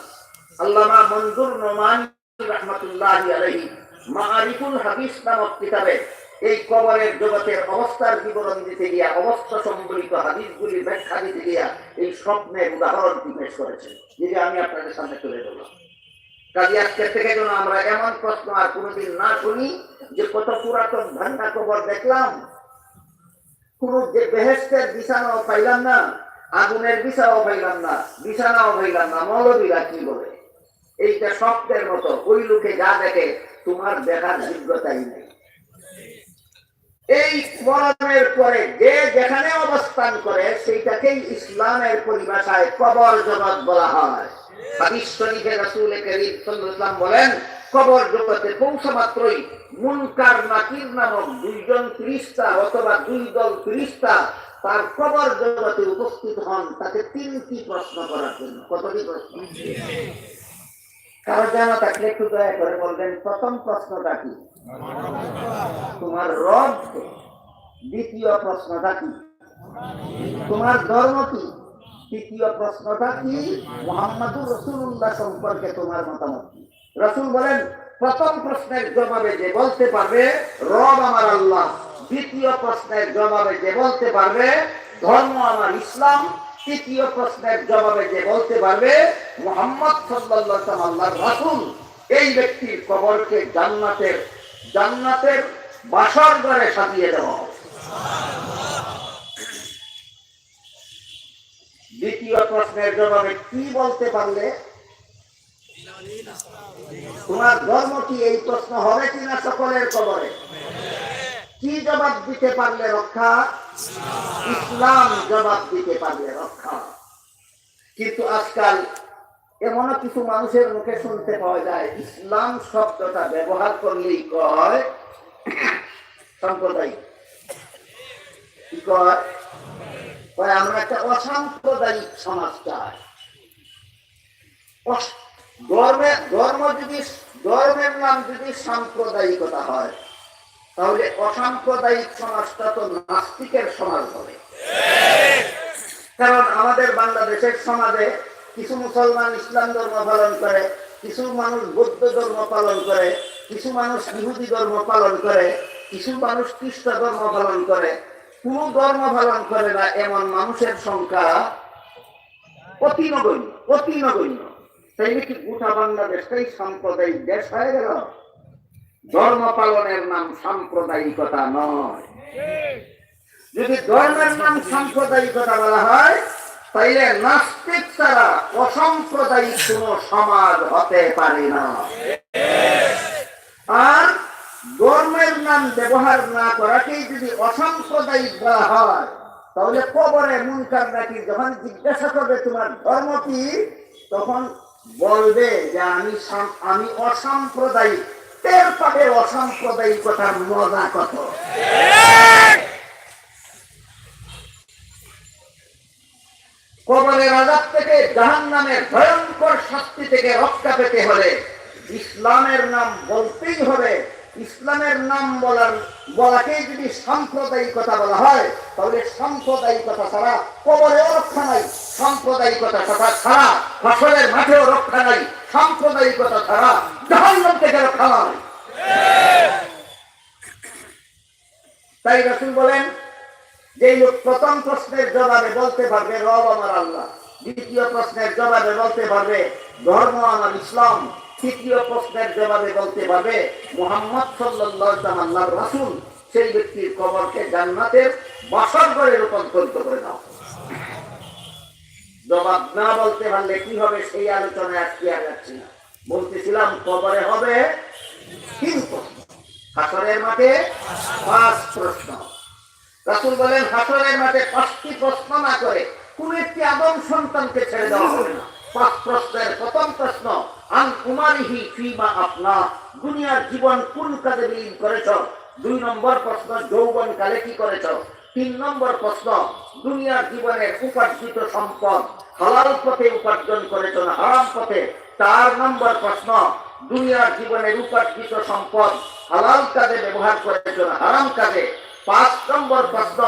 আল্লামা মনজুর নোমানী রাহমাতুল্লাহি আলাইহি মাআরিফুল হাদিস নামক কিতাবে এই কবরের জগতের অবস্থার বিবরণ দিতে গিয়া, অবস্থা সম্বলিত হাদিসগুলির ব্যাখ্যা দিতে গিয়া এই স্বপ্নের উদাহরণটি পেশ করেছেন, যেটা আমি আপনাদের সামনে তুলে ধরলাম। কাজে আজকের থেকে যেন আমরা এমন প্রশ্ন আর কোনোদিন না শুনি যে কত পুরাতন ভাঙ্গা কবর দেখলাম, কোন যে বেহেশতের বিছানাও পাইলাম না, আগুনের বিছানাও পাইলাম না, বিছানাও পাইলাম না। মৌলবীরা কি বলে? এইটা স্বপ্নের মতো, ওই লোকে যা দেখে তোমার দেখার যোগ্যতাই নেই। এই মরণের পরে যে যেখানে অবস্থান করে সেইটাকেই ইসলামের পরিভাষায় কবর জগৎ বলা হয়। হাদিস শরীফে রাসূল করিম সাল্লাল্লাহু আলাইহি ওয়াসাল্লাম বলেন, কবর জগতে পৌঁছা মাত্রই মুনকার নাকির নামক 2 জন ফেরেশতা অথবা 2 দল ফেরেশতা তার কবর জগতে উপস্থিত হন, তাকে 3টি প্রশ্ন করার জন্য। কতটি প্রশ্ন? কারো জানা থাকলে একটু দয়া করে বলবেন, প্রথম প্রশ্নটা কি? তোমার রব কে? দ্বিতীয় প্রশ্নটা কি? তোমার ধর্ম কি? তৃতীয় প্রশ্নটা কি? মুহাম্মদুর রাসূলুল্লাহ সম্পর্কে তোমার মতামত কি? রাসূল বলেন, প্রথম প্রশ্নের জবাবে যে বলতে পারবে রব আমার আল্লাহ, দ্বিতীয় প্রশ্নের জবাবে যে বলতে পারবে ধর্ম আমার ইসলাম, তৃতীয় প্রশ্নের জবাবে যে বলতে পারবে মুহাম্মদ সাল্লাল্লাহু আলাইহি ওয়াসাল্লাম আল্লাহর রাসূল, এই ব্যক্তির কবরকে জান্নাতের বাসর ঘরে সাজিয়ে দেওয়া হবে। দ্বিতীয় প্রশ্নের জবাবে কি বলতে পারলে? তোমার ধর্ম কি, এই প্রশ্ন হবে কিনা সকলের কবরে? কি জবাব দিতে পারলে রক্ষা? ইসলাম জবাব দিতে পারলে রক্ষা। কিন্তু আজকাল এমন কিছু মানুষের মুখে শুনতে পাওয়া যায়, ইসলাম শব্দটা ব্যবহার করলেই কয় সাম্প্রদায়িক। কি কয়? আমরা একটা অসাম্প্রদায়িক সমাজ চাই। ধর্মের নাম যদি সাম্প্রদায়িকতা হয়, তাহলে অসাম্প্রদায়িক সমাজটা তো নাস্তিকের সমাজ হবে। কারণ আমাদের বাংলাদেশের সমাজে কিছু মুসলমান ইসলাম ধর্ম পালন করে, কিছু মানুষ বৌদ্ধ ধর্ম পালন করে, কিছু মানুষ ইহুদি ধর্ম পালন করে, কিছু মানুষ খ্রিস্ট ধর্ম পালন করে, কোন ধর্ম পালন করে না এমন মানুষের সংখ্যা অতি নগণ্য। তাই নাকি গোটা বাংলাদেশটাই সাম্প্রদায়িক দেশ হয়ে গেল? ধর্ম পালনের নাম সাম্প্রদায়িকতা নয়। যদি ধর্মের নাম সাম্প্রদায়িকতা বলা হয়, তাইলে নাস্তিক ছাড়া অসাম্প্রদায়িক কোন সমাজ হতে পারে না। আর ধর্মের নাম ব্যবহার না করাকেই যদি অসাম্প্রদায়িক বলা হয়, তাহলে কবরে মুনকার নাকি যখন জিজ্ঞাসা করবে তোমার ধর্ম কি, তখন বলবে যে আমি অসাম্প্রদায়িক। টের পাবে অসাম্প্রদায়িকতার মজা কত। কবরের আযাব থেকে, জাহান্নামের ভয়ঙ্কর শাস্তি থেকে রক্ষা পেতে হলে ইসলামের নাম বলতেই হবে। ইসলামের নাম বলাকেই যদি সাম্প্রদায়িকতা বলা হয়, তাহলে সাম্প্রদায়িকতা ছাড়া কবরেও রক্ষা নাই, সাম্প্রদায়িকতা ছাড়া হাসরের মাঠেও রক্ষা নাই, সাম্প্রদায়িকতা ছাড়া জাহান্নাম থেকে রক্ষা নাই। তাই রাসূল বলেন, যে লোক প্রথম প্রশ্নের জবাবে বলতে পারবে রব আমার আল্লাহ, দ্বিতীয় প্রশ্নের জবাবে বলতে পারবে ধর্ম আমার ইসলাম, তৃতীয় প্রশ্নের জবাবে বলতে পারবে মুহাম্মদ সাল্লাল্লাহু আলাইহি ওয়াসাল্লাম আল্লাহর রাসূল, সেই ব্যক্তির কবরকে জান্নাতের বাসরঘরে রূপান্তরিত করে দাও। জবাব না বলতে পারলে কি হবে সেই আলোচনায় আজকে আর যাচ্ছি না। বলতেছিলাম কবরে হবে 3 প্রশ্ন, হাসরের মাঠে 5 প্রশ্ন। রাসূল বলেন হাসরের মাঠে 5টি প্রশ্ন না করে কোন একটি আদম সন্তানকে ছেড়ে দেওয়া হবে না। 5 প্রশ্নের প্রথম প্রশ্ন, আন উমারিহি ফিমা আপনা, দুনিয়ার জীবন কোন কাজে বিলীন করেছ? 2 নম্বর প্রশ্ন, যৌবন কালে কি করেছ? 3 নম্বর প্রশ্ন, দুনিয়ার জীবনের উপার্জিত সম্পদ হালাল পথে উপার্জন করেছ না হারাম পথে? 4 নম্বর প্রশ্ন, দুনিয়ার জীবনের উপার্জিত সম্পদ হালাল কাজে ব্যবহার করেছ না হারাম কাজে? 5 নম্বর প্রশ্ন,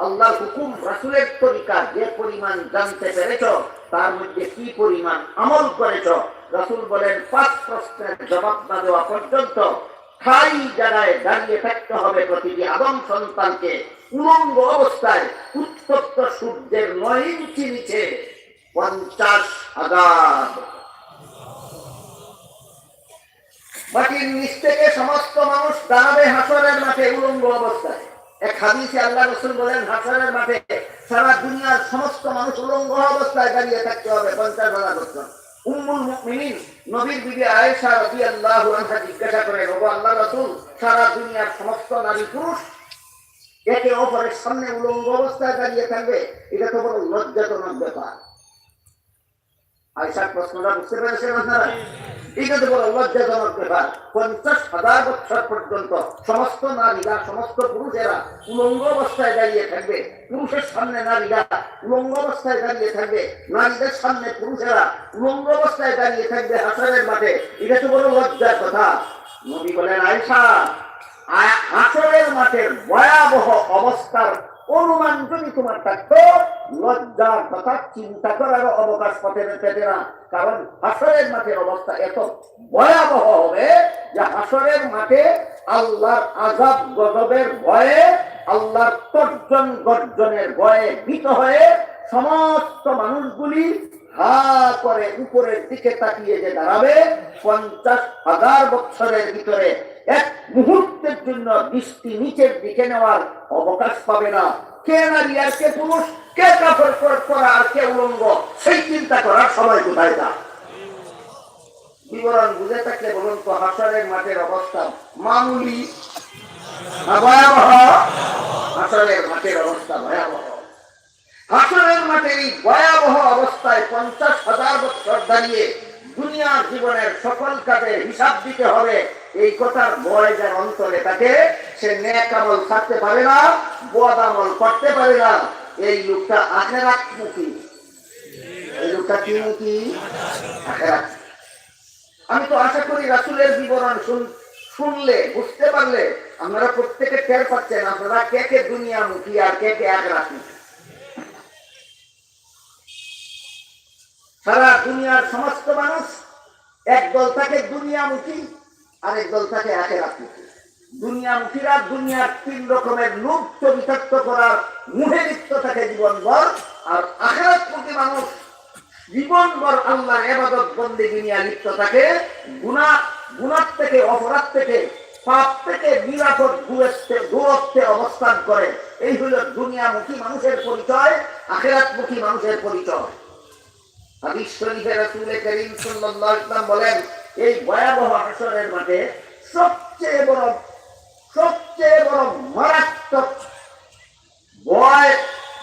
আল্লাহর হুকুম রাসূলের তরিকা যে পরিমাণ জানতে পেরেছ, তার মধ্যে কি পরিমাণ আমল করেছ? রাসূল বলেন 5 প্রশ্নের জবাব না দেওয়া পর্যন্ত খাই জায়গায় দাঁড়িয়ে থাকতে হবে প্রতিটি আদম সন্তানকে, উলঙ্গ অবস্থায় উত্তপ্ত সূর্যের 9 ইঞ্চি নিচে 50,000। মাটির নিচ থেকে সমস্ত মানুষ দাঁড়াবে হাসরের মাঠে উলঙ্গ অবস্থায়। এক হাদিসে আল্লাহ রাসূল বলেন হাসরের মাঠে সারা দুনিয়ার সমস্ত মানুষ উলঙ্গ অবস্থায় দাঁড়িয়ে থাকতে হবে 50,000 বছর। উম্মুল মুমিনিন নবীর বিবি আয়েশা রাদিয়াল্লাহু আনহা জিজ্ঞাসা করেন, ওগো আল্লাহর রাসূল, সারা দুনিয়ার সমস্ত নারী পুরুষ একে অপরের সামনে উলঙ্গ অবস্থায় দাঁড়িয়ে থাকবে, এটা তো বড় লজ্জাজনক ব্যাপার। আয়েশার প্রশ্নটা বুঝতে পেরেছেন আপনারা? এটা তো বড় লজ্জাজনক ব্যাপার। 50,000 বছর পর্যন্ত সমস্ত নারীরা, সমস্ত পুরুষেরা উলঙ্গ অবস্থায় দাঁড়িয়ে থাকবে, পুরুষের সামনে নারীরা উলঙ্গ অবস্থায় দাঁড়িয়ে থাকবে, নারীদের সামনে পুরুষেরা উলঙ্গ অবস্থায় দাঁড়িয়ে থাকবে হাসরের মাঠে। এটা তো বড় লজ্জার কথা। নবী বলেন, আয়েশা, হাসরের মাঠের ভয়াবহ অবস্থার অনুমান যদি তোমার থাকতো, লজ্জার কথা চিন্তা করার অবকাশ পেতে না। কারণ হাসরের মাঠের অবস্থা এত ভয়াবহ হবে যে হাসরের মাঠে আল্লাহর আযাব গজবের ভয়ে, আল্লাহর তর্জন গর্জনের ভয়ে ভীত হয়ে সমস্ত মানুষগুলি হা করে উপরের দিকে তাকিয়ে যে দাঁড়াবে, 50,000 বছরের ভিতরে এক মুহূর্তের জন্য দৃষ্টি নিচের দিকে নেওয়ার অবকাশ পাবে না। কে নারী আর কে পুরুষ কে কাফের করা আর কে উলঙ্গ, সেই চিন্তা করার সময় কোথায় তা? বিবরণ বুঝে থাকলে বলুন তো, হাসরের মাঠের অবস্থা মামুলি না ভয়াবহ? হাসরের মাঠের অবস্থা ভয়াবহ। হাসরের মাঠের এই ভয়াবহ অবস্থায় 50,000 বছর দাঁড়িয়ে দুনিয়ার জীবনের সকল কাজে হিসাব দিতে হবে, এই কথার ভয় যার অন্তরে থাকে, সে নেক আমল থাকতে পারে না, বদ আমল করতে পারে না। এই লোকটা আখেরাত মুখী। এই লোকটা কি মুখী? আখেরাত। আমি তো আশা করি রাসূলের বিবরণ শুনলে, বুঝতে পারলে আপনারা প্রত্যেকে টের পাচ্ছেন আপনারা কে কে দুনিয়া মুখী আর কে কে আখেরাত মুখী। সারা দুনিয়ার সমস্ত মানুষ একদল থাকে দুনিয়ামুখী, আরেক দল থাকে আখেরাতমুখী। দুনিয়ামুখীরা দুনিয়ার 3 রকমের লোভ চরিতার্থ করার মুহে লিপ্ত থাকে জীবনভর, আর আখেরাতমুখী মানুষ জীবনভর আল্লাহর ইবাদত বন্দেগী নিয়ে লিপ্ত থাকে। গুনাহ থেকে, অপরাধ থেকে, পাপ থেকে নিরাপদ দূরত্বে অবস্থান করে। এই হলো দুনিয়ামুখী মানুষের পরিচয়, আখেরাতমুখী মানুষের পরিচয়। হাদিস শরীফে রাসূল করিম সাল্লাল্লাহু আলাইহি ওয়াসাল্লাম বলেন, এই ভয়াবহ হাসরের মাঠে সবচেয়ে বড় মারাত্মক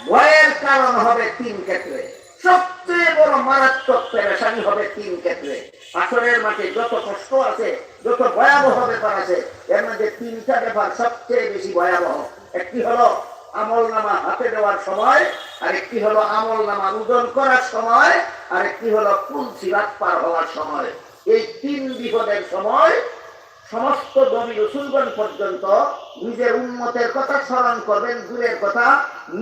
ভয়ের কারণ হবে 3 ক্ষেত্রে। সবচেয়ে বড় মারাত্মক পেরেশানি হবে 3 ক্ষেত্রে। হাসরের মাঠে যত কষ্ট আছে, যত ভয়াবহ ব্যাপার আছে, এর মধ্যে 3টা ব্যাপার সবচেয়ে বেশি ভয়াবহ। একটি হলো আমলনামা হাতে দেওয়ার সময়, আরেকটি হলো আমলনামা ওজন করার সময়, আরেকটি হলো পুল সিরাত পার হওয়ার সময়। এই 3 বিপদের সময় সমস্ত নবী রাসূলগণ পর্যন্ত নিজের উম্মতের কথা স্মরণ করবেন, দূরের কথা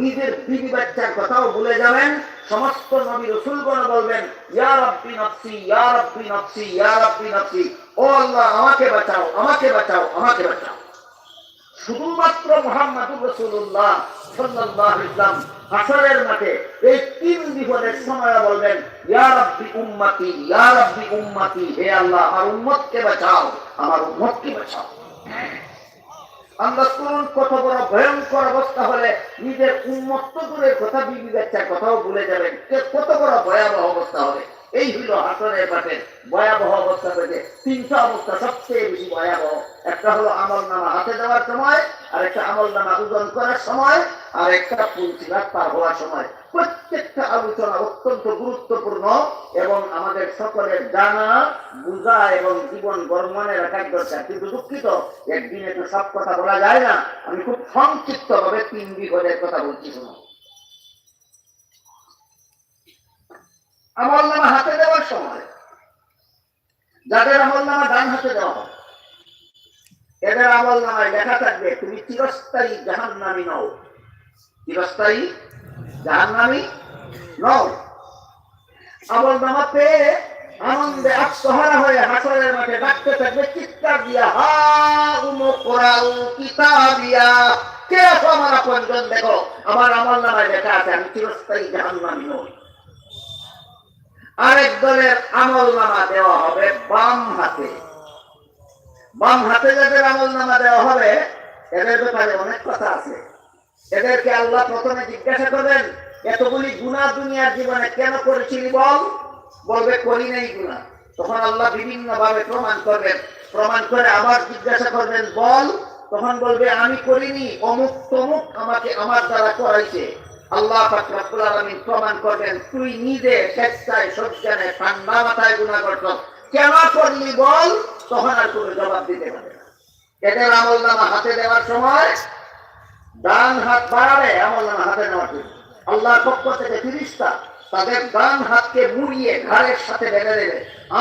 নিজের বিবি বাচ্চার কথাও ভুলে যাবেন। সমস্ত নবী রাসূলগণ বলবেন, ইয়া রাব্বি নাফসি, ইয়া রাব্বি নাফসি, ইয়া রাব্বি নাফসি, ও আল্লাহ আমাকে বাঁচাও, আমাকে বাঁচাও, আমাকে বাঁচাও। শুধুমাত্র মুহাম্মদুর রাসূলুল্লাহ সাল্লাল্লাহু আলাইহি ওয়াসাল্লাম হাসরের মাঠে এই 3 বিপদের সময় বলবেন, ইয়া রাব্বি উম্মতি, ইয়া রাব্বি উম্মতি, হে আল্লাহ আমার উম্মতকে বাঁচাও, আমার উম্মতকে বাঁচাও। আন্দাজ করুন কত বড় ভয়ঙ্কর অবস্থা হলে নিজের উম্মত তো দূরের কথা, বিবি বাচ্চার কথাও ভুলে যাবেন, কত বড় ভয়াবহ অবস্থা হবে। এই হইল হাসরের মাঠে ভয়াবহ অবস্থা থেকে 3টা অবস্থা সবচেয়ে বেশি ভয়াবহ। একটা হলো আমলনামা হাতে দেওয়ার সময়, আর একটা আমলনামা ওজন করার সময়, আর একটা পুল সিরাত পার হওয়ার সময়। প্রত্যেকটা আলোচনা অত্যন্ত গুরুত্বপূর্ণ এবং আমাদের সকলের জানা, বুঝা এবং জীবন বর্মনে রাখার দরকার। কিন্তু দুঃখিত, একদিনে তো সব কথা বলা যায় না। আমি খুব সংক্ষিপ্ত ভাবে 3 বিপদের কথা বলছি, শুনো। আমলনামা হাতে দেওয়ার সময় যাদের আমলনামা ডান হাতে দেওয়া হবে, এদের আমলনামায় লেখা থাকবে তুমি চিরস্থায়ী জাহান্নামী নও, চিরস্থায়ী জাহান্নামী নও। আমলনামা পেয়ে আনন্দে আত্মহারা হয়ে হাসরের মাঠে ডাকতে থাকবে চিৎকার দিয়া, হা উমকরাউ কিতাবিয়া, কে আছো আমার আপনজন, দেখো আমার আমলনামায় লেখা আছে আমি চিরস্থায়ী জাহান্নামী নই। আরেক দলের আমলনামা দেওয়া হবে বাম হাতে। বাম হাতে যাদের আমলনামা দেওয়া হবে, এদের ব্যাপারে অনেক কথা আছে। এদেরকে আল্লাহ প্রথমে জিজ্ঞাসা করবেন, এতগুলি গুনাহ দুনিয়ার জীবনে কেন করেছিলি বল? বলবে করি নাই গুনাহ। তখন আল্লাহ বিভিন্ন ভাবে প্রমাণ করবেন, প্রমাণ করে আবার জিজ্ঞাসা করবেন বল, তখন বলবে আমি করিনি, অমুক তমুক আমাকে আমার দ্বারা করাইছে। আল্লাহ পাক রব্বুল আলামিন প্রমাণ করবেন তুই নিজে স্বেচ্ছায় সজ্ঞানে ঠান্ডা মাথায় গুনাহ করছস, কেন করলি বল? তখন আর কোনো জবাব দিতে পারবে না। এদের আমলনামা হাতে দেওয়ার সময় ডান হাত বাড়াবে আমলনামা হাতে নেওয়ার জন্য। আল্লাহর পক্ষ থেকে ফেরেশতা তাদের ডান হাতকে মুড়িয়ে ঘাড়ের সাথে বেঁধে দেবে,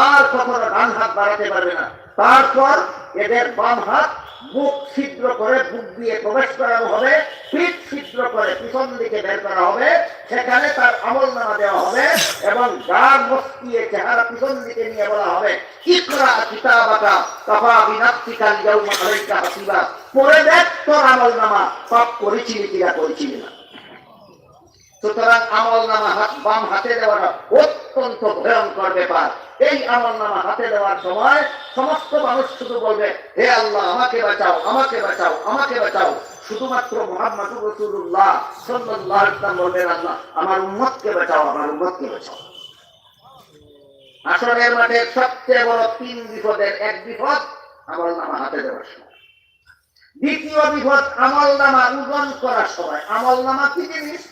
আর কখনো ডান হাত বাড়াতে পারবে না। তারপর এদের বাম হাত মুখ ছিদ্র করে বুক দিয়ে প্রবেশ করানো হবে, পিঠ ছিদ্র করে পিছন দিকে বের করা হবে, সেখানে তার আমলনামা দেওয়া হবে এবং গাঢ় মস্তিয়ে চেহারা পিছন দিকে নিয়ে বলা হবে, ইকরা কিতাবাকা কাফা বিনাফসিকা ইয়াউমা আলাইকা হাসিবা, পড়ে দেখ তোর আমলনামা, পাপ করেছিলি কিনা করেছিলি না। সুতরাং আমল নামা বাম হাতে দেওয়াটা অত্যন্ত ভয়ঙ্কর ব্যাপার। এই আমল নামা হাতে দেওয়ার সময় সমস্ত মানুষ শুধু বলবে, হে আল্লাহ আমাকে বাঁচাও, আমাকে বাঁচাও, আমাকে বাঁচাও। শুধুমাত্র মুহাম্মদুর রাসূলুল্লাহ সাল্লাল্লাহু আলাইহি ওয়াসাল্লাম বলবেন, আল্লাহ আমার উম্মতকে বাঁচাও, আমার উম্মতকে বাঁচাও। আসরের মাঠে সবচেয়ে বড় 3 বিপদের এক বিপদ আমল নামা হাতে দেওয়ার সময়। দ্বিতীয় বিপদ আমল নামা ওজন করার সময়। আমল নামা কি জিনিস?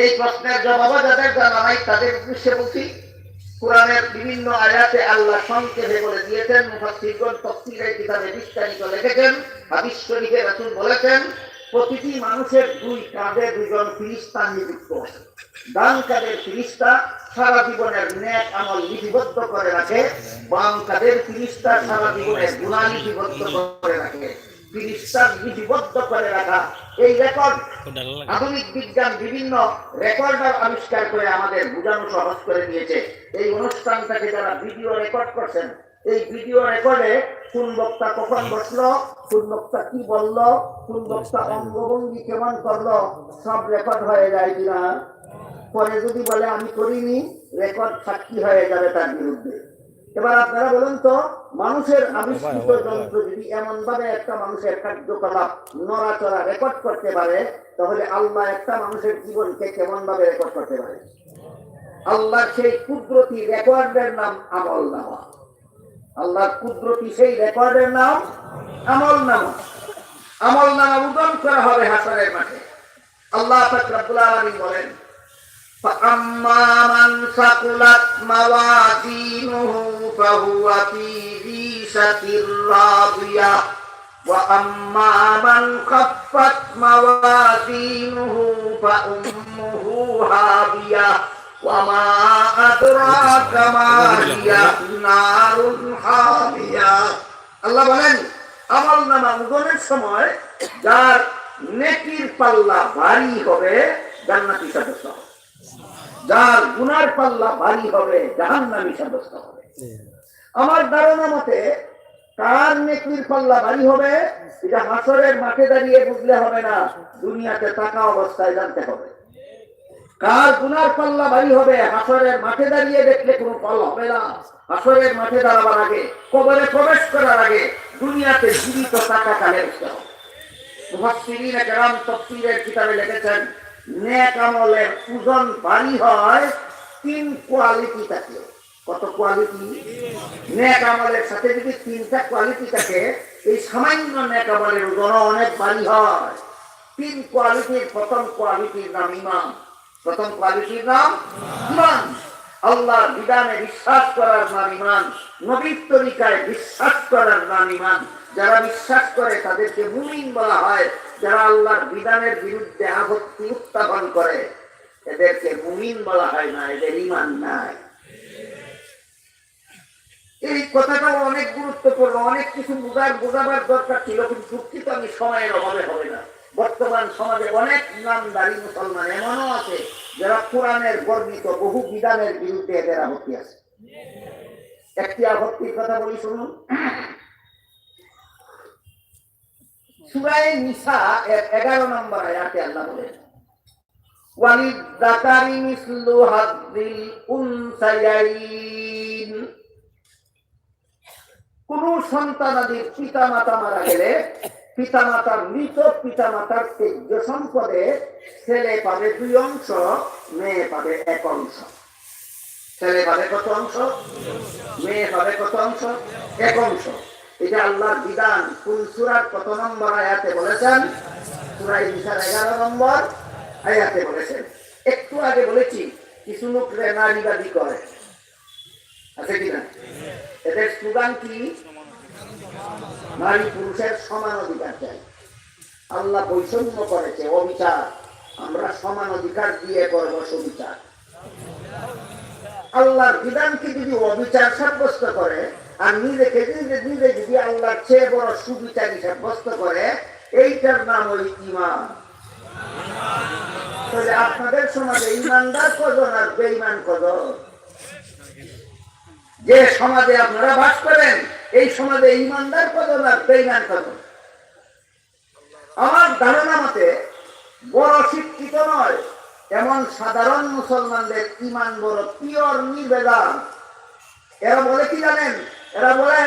এই প্রশ্নের জবাব যাদের জানা নাই তাদের উদ্দেশ্যে বলছি, কোরআনের বিভিন্ন আয়াতে আল্লাহ সংক্ষেপে বলে দিয়েছেন, মুফাসসিরগণ তাফসীরের কিতাবে বিস্তারিত লিখেছেন, হাদিস শরীফে রাসূল বলেছেন, প্রতিটি মানুষের 2 কাঁধে 2 জন ফেরেশতা নিযুক্ত আছে। ডান কাঁধের ফেরেশতা সারা জীবনের নেক আমল লিপিবদ্ধ করে রাখে, বাম কাঁধের ফেরেশতা সারা জীবনের গুনাহ লিপিবদ্ধ করে রাখে। ফেরেশতা লিপিবদ্ধ করে রাখা এই রেকর্ড আধুনিক বিজ্ঞান বিভিন্ন রেকর্ডার আবিষ্কার করে আমাদের বোঝানো সহজ করে দিয়েছে। এই অনুষ্ঠানটাকে যারা ভিডিও রেকর্ড করছেন, এই ভিডিও রেকর্ডে কোন বক্তা কখন বসলো, কোন বক্তা কি বললো, কোন বক্তা অঙ্গভঙ্গি কেমন করলো, সব রেকর্ড হয়ে যায় কিনা। পরে যদি বলে আমি করিনি, রেকর্ড সাক্ষী হয়ে যাবে তার বিরুদ্ধে। এবার আপনারা বলুন তো, মানুষের আবিষ্কৃত যন্ত্র যদি এমন ভাবে একটা মানুষের কার্যকলাপ নড়াচড়া রেকর্ড করতে পারে, তাহলে আল্লাহ একটা মানুষের জীবনকে কেমন ভাবে রেকর্ড করতে পারে? আল্লাহর সেই কুদরতি রেকর্ডের নাম আমল নামা। আল্লাহর কুদরতি সেই রেকর্ডের নাম আমল নামা। আমল নামা ওজন করা হবে হাসরের মাঠে। আল্লাহ পাক রব্বুল আলামিন বলেন, فَأَمَّا مَنْ ثَقُلَتْ مَوَازِينُهُ فَهُوَ فِي عِيشَةٍ رَاضِيَةٍ وَأَمَّا مَنْ خَفَّتْ مَوَازِينُهُ فَأُمُّهُ هَاوِيَةٌ وَمَا أَدْرَاكَ مَا هِيَ نَارٌ حَامِيَةٌ। আল্লাহ বলেন, আমল নামা ওজনের সময় যার নেকির পাল্লা ভারী হবে জান্নাতি সাব্যস্ত হবে, যার গুনার পাল্লা ভারী হবে জাহান্নামী সাব্যস্ত হবে। আমার ধারণা মতে কার নেকির পাল্লা ভারী হবে এটা হাসরের মাঠে দাঁড়িয়ে বুঝলে হবে না, দুনিয়াতে থাকা অবস্থায় জানতে হবে। কার গুনার পাল্লা ভারী হবে হাসরের মাঠে দাঁড়িয়ে দেখলে কোনো ফল হবে না। হাসরের মাঠে দাঁড়াবার আগে, কবরে প্রবেশ করার আগে দুনিয়াতে জীবিত থাকা কালে বুঝতে হবে। মুফাসসিরিন কেরাম তাফসীরের কিতাবে লিখেছেন, নেক আমলের ওজন ভারী হয় 3 কোয়ালিটি থাকে। কত কোয়ালিটি? নেক আমলের সাথে যদি 3টা কোয়ালিটি থাকে, এই সামান্য নেক আমলের ওজন অনেক ভারী হয়। 3 কোয়ালিটির প্রথম কোয়ালিটির নাম ঈমান। প্রথম কোয়ালিটির নাম ঈমান। আল্লাহর বিধানে বিশ্বাস করার নাম ঈমান। নবীর তরিকায় বিশ্বাস করার নাম ঈমান। যারা বিশ্বাস করে তাদেরকে মুমিন বলা হয়। যারা আল্লাহর বিধানের বিরুদ্ধে আপত্তি উত্থাপন করে এদেরকে মুমিন বলা হয় না, এদের ঈমান নাই। এই কথাটাও অনেক গুরুত্বপূর্ণ। অনেক কিছু বোঝাবার দরকার ছিল, কিন্তু দুঃখিত আমি সময়ের অভাবে হবে না। বর্তমান সমাজে অনেক নামদারি মুসলমান এমনও আছে যারা কোরআনের বর্ণিত বহু বিধানের বিরুদ্ধে এদের আপত্তি আছে। একটি আপত্তির কথা বলি শুনুন। সূরা নিসা এর 11 নম্বর আয়াতে আল্লাহ বলেন, ওয়ালিযাকারি মিসলু হাযিল উনসায়াইন। কোন সন্তানাদির পিতামাতা মারা গেলে পিতামাতার মৃত পিতামাতার ত্যায্য সম্পদে ছেলে পাবে 2 অংশ, মেয়ে পাবে 1 অংশ। ছেলে পাবে কত অংশ? মেয়ে পাবে কত অংশ? 1 অংশ। এটা আল্লাহর বিধান। কোন সূরার কত নম্বর আয়াতে বলেছেন? সূরা নিসার 11 নম্বর আয়াতে বলেছেন। একটু আগে বলেছি কিছু লোক নারীবাদী করে, আছে কিনা? এদের স্লোগান কি? নারী পুরুষের সমান অধিকার চাই। আল্লাহ বৈষম্য করেছে, অবিচার। আমরা সমান অধিকার দিয়ে করব সুবিচার। আল্লাহর বিধানকে যদি অবিচার সাব্যস্ত করে আর নিজেকে নিজে যদি আল্লাহর চেয়ে বড় সুবিচারী সাব্যস্ত করে, এইটার নাম ওই ঈমান। তাহলে আপনাদের সমাজে ঈমানদার কজন আর বেঈমান কজন? যে সমাজে আপনারা বাস করেন এই সমাজে ঈমানদার কজন আর বেঈমান কজন? আমার ধারণা মতে বড় শিক্ষিত নয় এমন সাধারণ মুসলমানদের ঈমান বড় পিওর নির্ভেজাল। এরা বলে কি জানেন? এরা বলে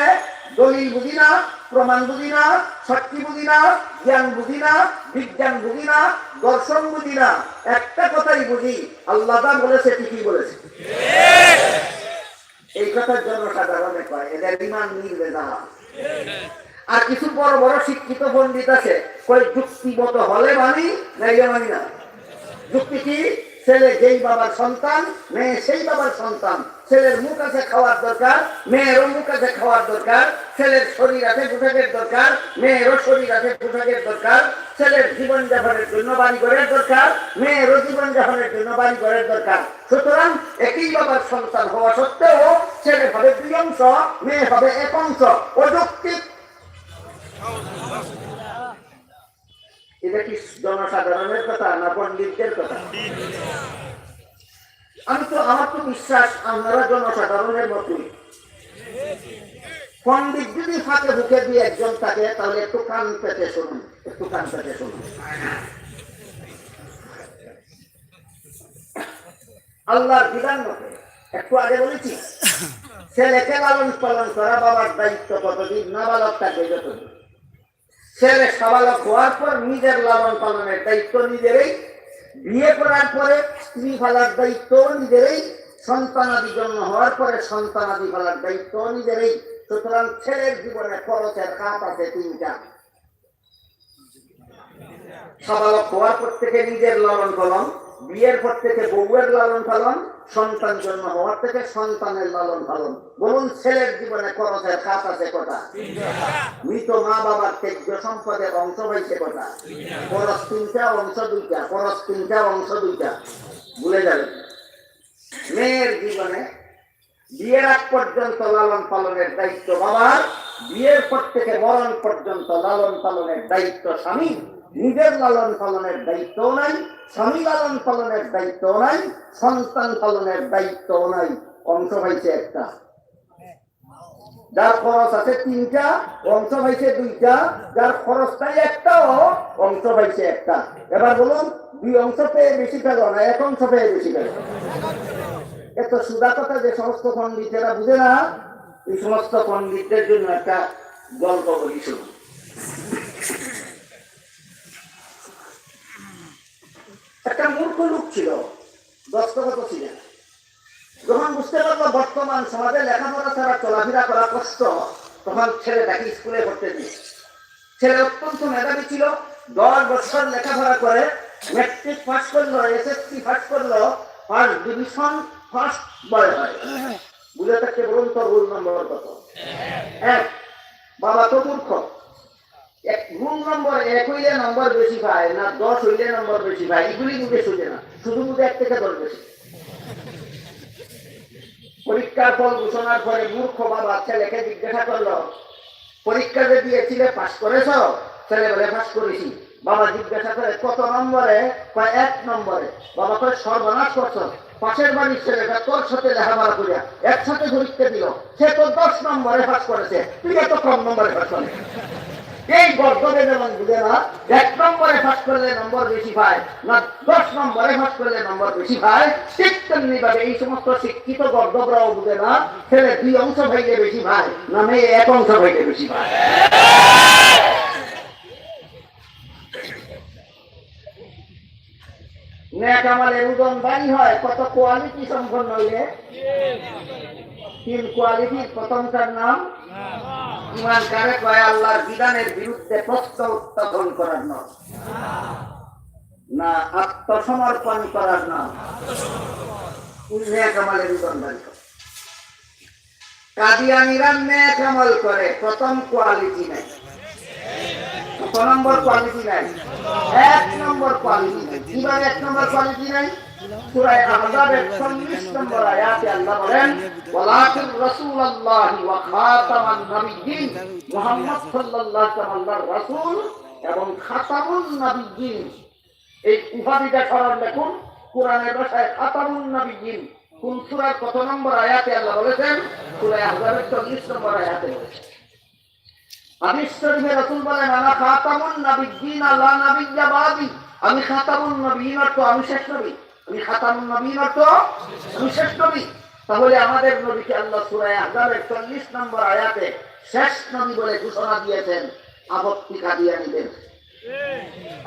দলিল বুঝি না, প্রমাণ বুঝি না, সাক্ষী বুঝি না, জ্ঞান বুঝি না, বিজ্ঞান বুঝি না, দর্শন বুঝি না, একটা কথাই বুঝি, আল্লাহ যা বলেছে ঠিকই বলেছে। এই কথার জন্য সাধারণে কয় এদের ঈমান নির্ভেজাল। আর কিছু বড় বড় শিক্ষিত পণ্ডিত আছে কয় যুক্তিগত হলে মানি, নাইলে মানি না। যুক্তি কি? ছেলে যেই বাবার সন্তান, মেয়ে সেই বাবার সন্তান। ছেলের মুখ আছে খাওয়ার দরকার, মেয়েরও মুখ আছে খাওয়ার দরকার। ছেলের শরীর আছে পোশাকের দরকার, মেয়েরও শরীর আছে পোশাকের দরকার। ছেলের জীবন যাপনের জন্য বাড়িঘরের দরকার, মেয়েরও জীবন যাপনের জন্য বাড়িঘরের দরকার। সুতরাং একই বাবার সন্তান হওয়া সত্ত্বেও ছেলে হবে 2 অংশ, মেয়ে হবে 1 অংশ। অযৌক্তিক। এটা কি জনসাধারণের কথা না পণ্ডিতদের কথা? আমার তো বিশ্বাস আপনারা জনসাধারণের মতোই। পণ্ডিত যদি ফাঁকে বুকে দিয়ে একজন থাকে তাহলে একটু কান পেতে শুনুন, একটু কান পেতে শুনুন। আল্লাহর বিধান মতে একটু আগে বলেছি ছেলেকে লালন পালন করা বাবার দায়িত্ব কতদিন, না বালক থাকবে যতদিন। ছেলে সাবালক হওয়ার পর নিজের লালন পালনের দায়িত্ব নিজেরই, বিয়ে করার পরে স্ত্রী ফেলার দায়িত্ব নিজেরই, সন্তানাদি জন্ম হওয়ার পরে সন্তানাদি ফেলার দায়িত্ব নিজেরই। সুতরাং ছেলের জীবনে খরচের খাত আছে 3টা। সাবালক হওয়ার পর থেকে নিজের লালন পালন, বিয়ের পর থেকে বউয়ের লালন পালন, সন্তান জন্ম হওয়ার থেকে সন্তানের লালন পালন। বলুন ছেলের জীবনে খরচের খাত আছে কটা? মৃত মা বাবার ত্যাজ্য সম্পদের অংশ হয়েছে কটা? খরচ 3টা, অংশ 2টা। খরচ 3টা, অংশ 2টা। ভুলে যাবেন। মেয়ের জীবনে বিয়ের আগ পর্যন্ত লালন পালনের দায়িত্ব বাবার, বিয়ের পর থেকে মরণ পর্যন্ত লালন পালনের দায়িত্ব স্বামী। নিজের লালন পালনের দায়িত্ব নাই, স্বামী লালন পালনের দায়িত্ব নাই, সন্তান পালনের দায়িত্ব নাই। অংশ হয়েছে একটা। যার খরচ আছে 3টা, অংশ হয়েছে 2টা। যার খরচ নাই একটাও, অংশ হয়েছে একটা। এবার বলুন 2 অংশ পেয়ে বেশি পেল না 1 অংশ পেয়ে বেশি পেল? এত সুদা কথা যে সমস্ত পণ্ডিতেরা বুঝে না, এই সমস্ত পণ্ডিতদের জন্য একটা গল্প বলি শুনুন। একটা মূর্খ লোক ছিল, দস্তগত ছিলেন। যখন বুঝতে পারলো বর্তমান সমাজে লেখাপড়া ছাড়া চলাফেরা করা কষ্ট, তখন ছেলেটাকে স্কুলে পড়তে দিয়ে। ছেলে অত্যন্ত মেধাবী ছিল, 10 বছর লেখাপড়া করে ম্যাট্রিক পাস করলো, এসএসসি পাস করলো, ফার্স্ট ডিভিশন, ফার্স্ট বয় হয়। বুঝে থাকতে বলুন তো রোল নম্বর কত? 1। বাবা তো মূর্খ। রোল নম্বর 1 হইলে নম্বর বেশি পায় না 10 হইলে নম্বর বেশি পায়, এগুলি বুঝে সুঝে না, শুধু বুঝে 1 থেকে 10 বেশি। পরীক্ষার ফল ঘোষণার পরে মূর্খ বাবা ছেলেকে জিজ্ঞাসা করলো, পরীক্ষা যে দিয়েছিলে পাস করেছ? ছেলে বলে পাস করেছি। বাবা জিজ্ঞাসা করে কত নম্বরে? 1 নম্বরে। বাবা কয় সর্বনাশ করছ, পাশের বাড়ির ছেলেটা তোর সাথে লেখাপড়া করিয়া একসাথে পরীক্ষা দিল, সে তো 10 নম্বরে পাস করেছে, তুই এত কম নম্বরে পাস করে। এই গর্দবে যেমন বুঝে না 1 নম্বরে পাস করলে নম্বর বেশি পায় না 10 নম্বরে পাস করলে নম্বর বেশি পায়, ঠিক তেমনি ভাবে এই সমস্ত শিক্ষিত গর্দবরাও বুঝে না ছেলে 2 অংশ পাইলে বেশি পায় না মেয়ে 1 অংশ পাইলে বেশি পায়। নেক আমলের ওজন বাড়ি হয় কত কোয়ালিটি সম্পন্ন হইলে? 3 কোয়ালিটির প্রথমটার নাম ঈমান। কারে কয়? আল্লাহর বিধানের বিরুদ্ধে প্রশ্ন উত্থাপন করার নাম, না আত্মসমর্পণ করার নাম। নেক আমলের ওজন বাড়ি হয়। কাদিয়ানীরা নেক আমল করে, প্রথম কোয়ালিটি নাই, কত নম্বর কোয়ালিটি নাই? 1 নম্বর কোয়ালিটি নাই। কিভাবে 1 নম্বর কোয়ালিটি নাই? সূরা আহজাবের 26 নম্বর আয়াতে আল্লাহ বলেন, ওয়ালাকিন রাসূলুল্লাহি ওয়া খাতামান নাবিয়্যিন, মুহাম্মদ সাল্লাল্লাহু আলাইহি ওয়াসাল্লাম রাসূল এবং খাতামুন নাবিয়্যিন। এই উপাধিটা স্মরণ রাখুন, কোরআনের ভাষায় খাতামুন নাবিয়্যিন কোন সূরার কত নম্বর আয়াতে আল্লাহ বলেছেন? সূরা আহজাবের 40 নম্বর আয়াতে বলেছেন। হাদিস শরীফে রাসূল বলেন, আনা খাতামুন নাবিয়্যিন লা নাবিয়্যা বাদি, আমি খাতামুন নবীন অর্থ আমি শেষ নবী, আমি খাতামুন নবীন অর্থ আমি শেষ নবী। তাহলে আমাদের নবীকে আল্লাহ সূরা আহজাবের 40 নম্বর আয়াতে শেষ নবী বলে ঘোষণা দিয়েছেন। আপত্তি কাদিয়ানীদের,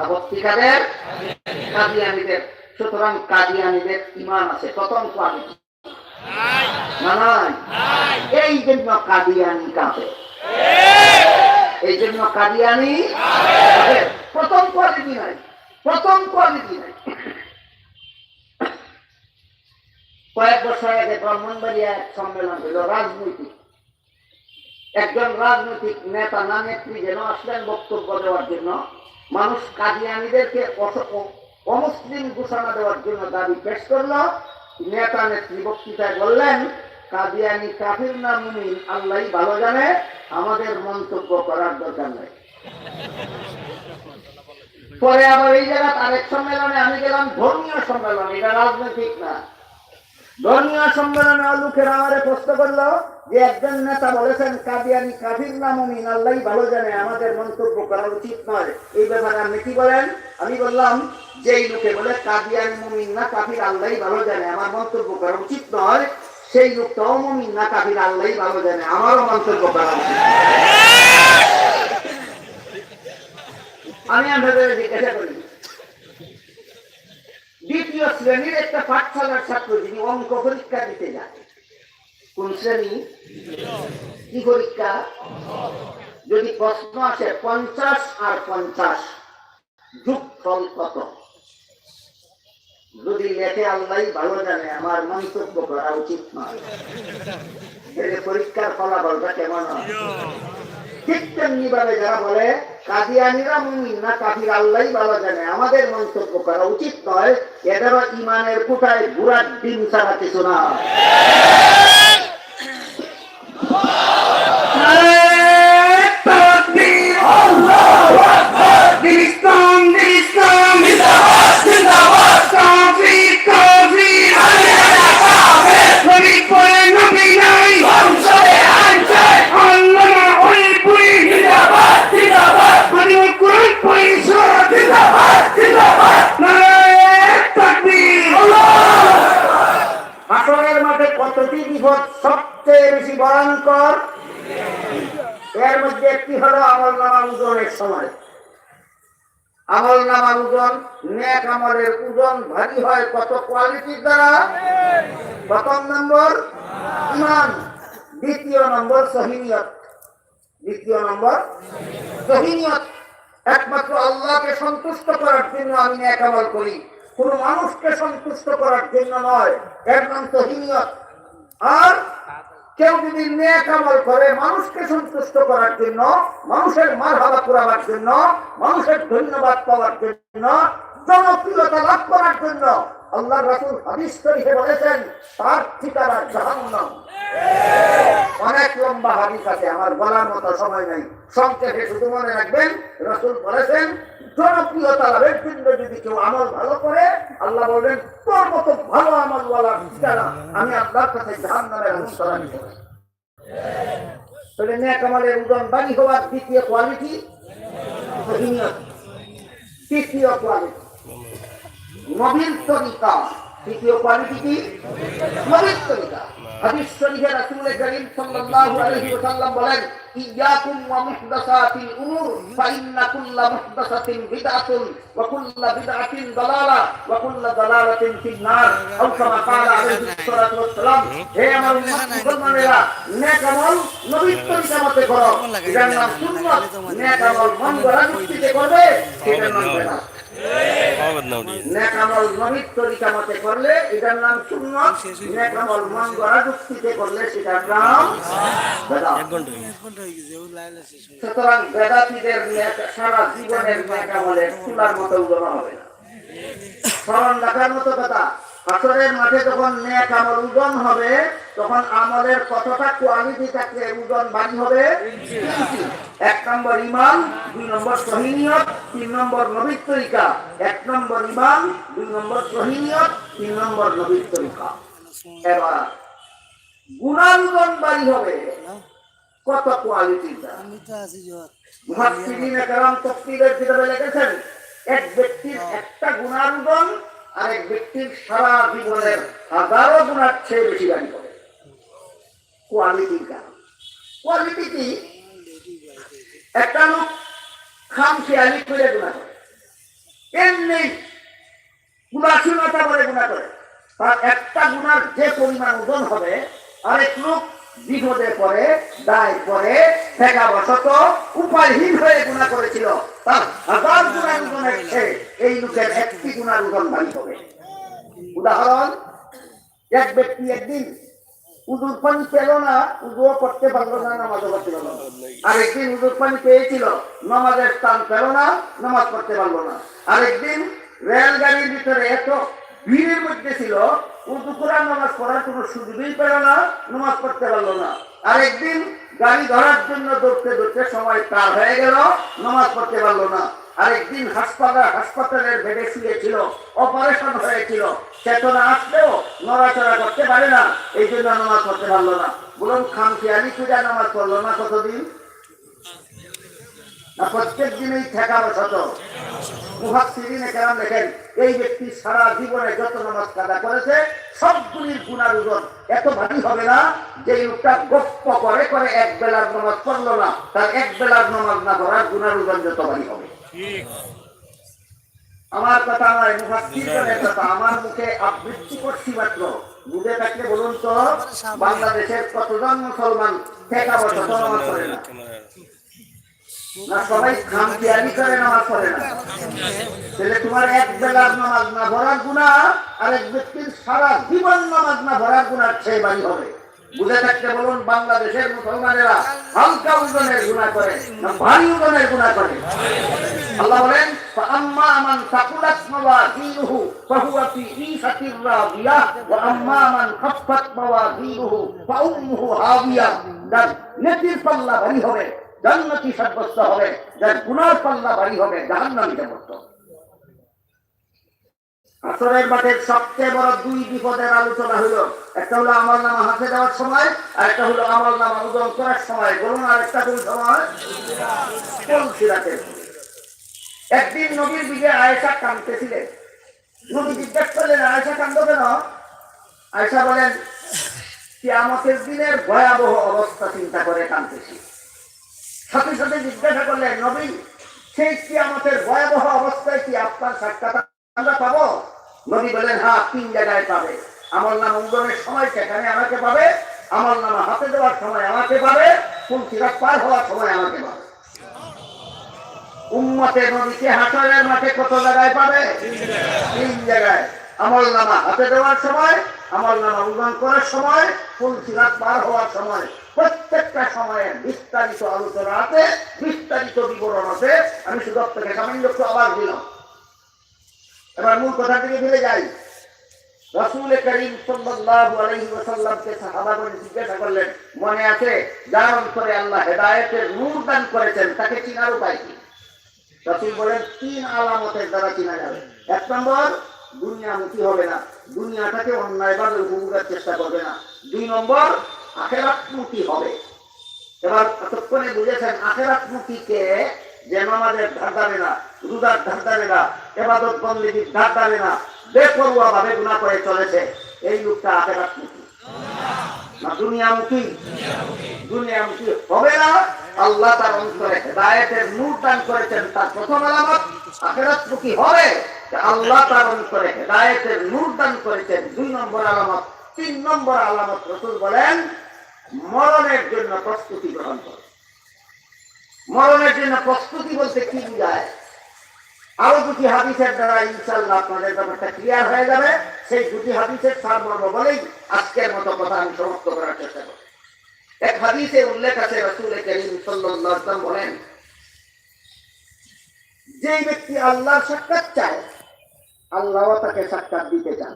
আপত্তি কাদের? কাদিয়ানীদের। সুতরাং কাদিয়ানীদের ঈমান আছে, প্রথম কোয়ালিটি না নাই? এই জন্য কাদিয়ানী কাফের, এই জন্য কাদিয়ানী প্রথম কোয়ালিটি নাই, প্রথম কোয়ালিটি নাই। কয়েক বছর আগে ব্রাহ্মণবাড়িয়া এক সম্মেলন হলো রাজনৈতিক, একজন রাজনৈতিক নেতা না নেত্রী যেন আসলেন বক্তব্য দেওয়ার জন্য। মানুষ কাদিয়ানীদেরকে অমুসলিম ঘোষণা দেওয়ার জন্য দাবি পেশ করলো। নেতা নেত্রী বক্তৃতায় বললেন, কাদিয়ানী কাফির না মুমিন আল্লাহ ভালো জানে, আমাদের মন্তব্য করার দরকার নাই। পরে আবার এই জায়গা আরেক সম্মেলনে আমি গেলাম, ধর্মীয় সম্মেলন, এটা রাজনৈতিক না, ধর্মীয় সম্মেলনে লোকেরা আমারে প্রশ্ন করলো যে একজন নেতা বলেছেন কাদিয়ানী কাফির না মুমিন আল্লাহ ভালো জানে, আমাদের মন্তব্য করা উচিত নয়, এই ব্যাপারে আপনি কি বলেন? আমি বললাম, যেই লোকে বলে কাদিয়ানী মুমিন না কাফির আল্লাহ ভালো জানে, আমার মন্তব্য করা উচিত নয়, সেই লোকটাও মুমিন না কাফির আল্লাহ ভালো জানে, আমারও মন্তব্য করা উচিত। আমি আপনাদের জিজ্ঞাসা করি, দ্বিতীয় শ্রেণীর একটা পাঠশালার ছাত্র যিনি অঙ্ক পরীক্ষা দিতে যায়, কোন শ্রেণী? কি পরীক্ষা? যদি প্রশ্ন আসে 50 আর 50 যোগফল কত, যদি লেখে আল্লাহ ভালো জানে, আমার মন্তব্য করা উচিত নয়, পরীক্ষার ফলাফলটা কেমন হয়? ঠিক তেমনি ভাবে যারা বলে কাদিয়ানীরা মুমিন না কাফির আল্লাহ ভালো জানে, আমাদের মন্তব্য করা উচিত নয়, এদেরও ইমানের কোটায় বুড়ার ডিম ছাড়া কিছু না। আসরের মাঠে কতটি বিপদ সবচেয়ে বেশি ভয়ঙ্কর? এর মধ্যে একটি হলো আমলনামা ওজনের সময়। আমলনামা ওজন, নেক আমলের ওজন ভারী হয় কত কোয়ালিটির দ্বারা? প্রথম নম্বর ঈমান, দ্বিতীয় নম্বর সহিনিয়ত, দ্বিতীয় নম্বর সহিনিয়ত। একমাত্র আল্লাহকে সন্তুষ্ট করার জন্য আমি নেক আমল করি, কোন মানুষকে সন্তুষ্ট করার জন্য নয়, এর নাম সহিনিয়ত। আর কেউ যদি নেক আমল করে মানুষকে সন্তুষ্ট করার জন্য, মানুষের মারহাবা কুড়াবার জন্য, মানুষের ধন্যবাদ পাওয়ার জন্য, জনপ্রিয়তা লাভ করার জন্য, আল্লাহ রাসূল হাদিস শরীফে বলেছেন তার ঠিকানা জাহান্নাম। অনেক লম্বা হাদিস আছে, আমার বলার মতো সময় নেই, সংক্ষেপে শুধু মনে রাখবেন, রাসূল বলেছেন জনপ্রিয়তা লাভের জন্য যদি কেউ আমল ভালো করে, আল্লাহ বলবেন তোর মতো ভালো আমল ওয়ালার ঠিকানা আমি আল্লাহর কাছে জাহান্নামের আগুন সরানি করি। তাহলে নেক আমলের ওজন বাড়ি হওয়ার দ্বিতীয় কোয়ালিটি সহিনিয়ত, তৃতীয় কোয়ালিটি নবীর তরিকা। তৃতীয় কোয়ালিটি কি? নবীর তরিকা। হাদিস শরীফে রাসূল করিম সাল্লাল্লাহু আলাইহি ওয়াসাল্লাম বলেন, ইয়াকুম ওয়া মুহদাসাতিল উমুর ফাইন্না কুল্লা মুহদাসাতিন বিদআতুন ওয়া কুল্লা বিদআতিন দালালা ওয়া কুল্লা দালালাতিন ফিন নার, আও কামা ক্বালা আলাইহি সাল্লাতু ওয়াসসালাম। হে আমার মুসলমানেরা, নেক আমল নবীর তরিকা মতে করো, এটার নাম সুন্নাত। নেক আমল মন গড়া যুক্তিতে করবে, সেটার নাম বেদাত। নেক আমল নবীর তরিকা মতে করলে এটার নাম সুন্নাত, নেক আমল মন গড়া যুক্তিতে করলে সেটার নাম বেদাত। সুতরাং বেদাতীদের সারা জীবনের নেক আমলের তুলার মতো ওজন হবে না। স্মরণ রাখার মতো কথা, হাসরের মাঠে যখন নেক আমল ওজন হবে, তখন আমলের কতটা কোয়ালিটি থাকলে ওজন বাড়ি হবে? এক নম্বর ঈমান, দুই নম্বর সহিনিয়ত, তিন নম্বর নবীর তরিকা। এক নম্বর ঈমান, দুই নম্বর সহিনিয়ত, তিন নম্বর নবীর তরিকা। এবার গুনার ওজন বাড়ি হবে কত কোয়ালিটি? মুহাদ্দিসিনে কেরাম তাফসীরের কিতাবে লিখেছেন এক ব্যক্তির একটা গুনার ওজন আরেক ব্যক্তির সারা জীবনের হাজারো গুণার চেয়ে বেশি দামি হবে। কোয়ালিটির কারণ। কোয়ালিটি কি? একটা লোক খামখেয়ালি করে গুণা করে, এমনি উদাসীনতা করে গুণা করে, তার একটা গুণার যে পরিমাণ ওজন হবে, আরেক লোক বিপদে পড়ে, দায় পড়ে, ঠেকাবশত উপায়হীন হয়ে গুণা করেছিল, তার হাজার গুণার ওজনের চেয়ে এই লোকের একটি গুণার ওজন ভারী হবে। উদাহরণ, এক ব্যক্তি একদিন উজুর পানি পেল না, উজুও করতে পারলো না, নামাজও করতে পারলো না। আরেকদিন উজুর পানি পেয়েছিল, নামাজের স্থান পেল না, নামাজ পড়তে পারলো না। আরেকদিন রেলগাড়ির ভিতরে এত ভিড়ের মধ্যে ছিল, উজু করার নামাজ পড়ার কোনো সুযোগই পেল না, নামাজ পড়তে পারলো না। আরেকদিন গাড়ি ধরার জন্য দৌড়তে দৌড়তে সময় পার হয়ে গেল, নামাজ পড়তে পারলো না। আরেকদিন হাসপাতালের বেডে শুয়েছিল, অপারেশন হয়েছিল, চেতনা আসলেও নড়াচড়া করতে পারে না, এই জন্য নামাজ পড়তে পারলো না। বলুন, খামখেয়ালি পূজা নামাজ পড়লো না কতদিন? না প্রত্যেক দিনই ঠেকাবশত? মুহাদ্দিসিনে কেরাম লেখেন, এই ব্যক্তি সারা জীবনে যত নামাজ কাদা করেছে সবগুলির গুনার ওজন এত ভারী হবে না যে লোকটা গপ্প করে করে এক বেলার নামাজ পড়লো না, তার এক বেলার নামাজ না পড়ার গুনার ওজন যত ভারী হবে। আমার কথা নয়, মুহাদ্দিসিনের কথা, আমার মুখে আবৃত্তি করছি মাত্র। বুঝে থাকলে বলুন তো, বাংলাদেশের কতজন মুসলমান ঠেকাবশত নামাজ পড়ে না? না সবাই খামখেয়ালি করে নামাজ পড়ে না? তাহলে তোমার এক বেলার নামাজ না পড়ার গুনাহ আরেক ব্যক্তির সারা জীবন নামাজ না পড়ার গুনার চেয়ে ভারী হবে। বুঝে থাকতে বলুন, বাংলাদেশের মুসলমানেরা হালকা ওজনের গুনাহ করে না ভারী ওজনের গুনাহ করে? আল্লাহ বলেন, ফাআম্মা মান সাকুলাত মাওয়াজিনুহু ফাহুয়া ফি ঈশাতির রাদিয়াহ ওয়া আম্মা মান খাফফাত মাওয়াজিনুহু ফাউম্মুহু হাবিয়া। যার নেকির পাল্লা ভারী হবে জান্নাতি সাব্যস্ত হবে, যার গুনার পাল্লা ভারী হবে জাহান্নামী সাব্যস্ত। আসরের মাঠের সবচেয়ে বড় দুই বিপদের আলোচনা হলো, একটা হলো আমলনামা হাতে দেওয়ার সময়, আর একটা হলো আমলনামা ওজন করার সময়। বলুন, আর একটা কোন সময়? একদিন নবীর দিকে আয়েশা কাঁদতেছিলেন। নবী জিজ্ঞেস করলেন, আয়েশা কাঁদো কেন? আয়েশা বলেন, কিয়ামতের দিনের ভয়াবহ অবস্থা চিন্তা করে কাঁদতেছি। সাথে সাথে জিজ্ঞাসা করলেন, নবী, সেই কিয়ামতের ভয়াবহ অবস্থায় কি আপনার সাক্ষাৎ আমরা পাবো? নবী বলেন, হ্যাঁ, 3 জায়গায় পাবে। আমলনামা ওজনের সময় সেখানে আমাকে পাবে, আমলনামা হাতে দেওয়ার সময় আমাকে পাবে, কোন সিরাত পার হওয়ার সময় আমাকে পাবে। উম্মতে নবীকে হাসরের মাঠে কত জায়গায় পাবে? 3 জায়গায়। আমলনামা হাতে দেওয়ার সময়, আমলনামা ওজন করার সময়, কোন সিরাত পার হওয়ার সময়। প্রত্যেকটা সময়ের বিস্তারিত আলোচনা আছে, বিস্তারিত বিবরণ আছে। আমি শুধু আপনাকে সামান্য একটু আবার দিলাম। এবার মূল কথা থেকে ফিরে যাই। রাসূল করিম সাল্লাল্লাহু আলাইহি ওয়াসাল্লামকে সাহাবাগণ জিজ্ঞাসা করলেন, মনে আছে যার অন্তরে আল্লাহ হেদায়েতের নূর দান করেছেন তাকে চিনার উপায় কি? রাসূল বলেন, 3 আলামতের দ্বারা চিনা যাবে। 1 নম্বর, দুনিয়ামুখী হবে না, দুনিয়াটাকে অন্যায়ভাবে উপভোগের চেষ্টা করবে না। 2 নম্বর, আখিরাতমুখী হবে। এবার এতক্ষণে বুঝেছেন আখিরাতমুখী কে? যে নামাজের ধার ধারে না, রোজার ধার ধারে না, ইবাদত বন্দেগীর ধার ধারে না, বেপরোয়া ভাবে গুনাহ করে চলেছে, এই লোকটা আখিরাতমুখী না দুনিয়ামুখী? দুনিয়ামুখী হবে না। আল্লাহ তার অন্তরে হেদায়েতের নূর দান করেছেন, তার প্রথম আলামত আখিরাতমুখী হবে। আল্লাহ তার অন্তরে হেদায়েতের নূর দান করেছেন, 2 নম্বর আলামত। 3 নম্বর আলামত, রাসূল বলেন, মরণের জন্য প্রস্তুতি গ্রহণ করে। মরণের জন্য প্রস্তুতি বলতে কি বোঝায়? আরো 2টি হাদিসের দ্বারা ইনশাআল্লাহ আপনাদের ব্যাপারটা ক্লিয়ার হয়ে যাবে। সেই 2টি হাদিসের সারমর্ম বলেই আজকের মতো কথা আমি সমাপ্ত করার চেষ্টা করব। এক হাদিসে উল্লেখ আছে, রাসূল করিম সাল্লাল্লাহু আলাইহি ওয়াসাল্লাম বলেন, যে ব্যক্তি আল্লাহর সাক্ষাৎ চায় আল্লাহও তাকে সাক্ষাৎ দিতে চান।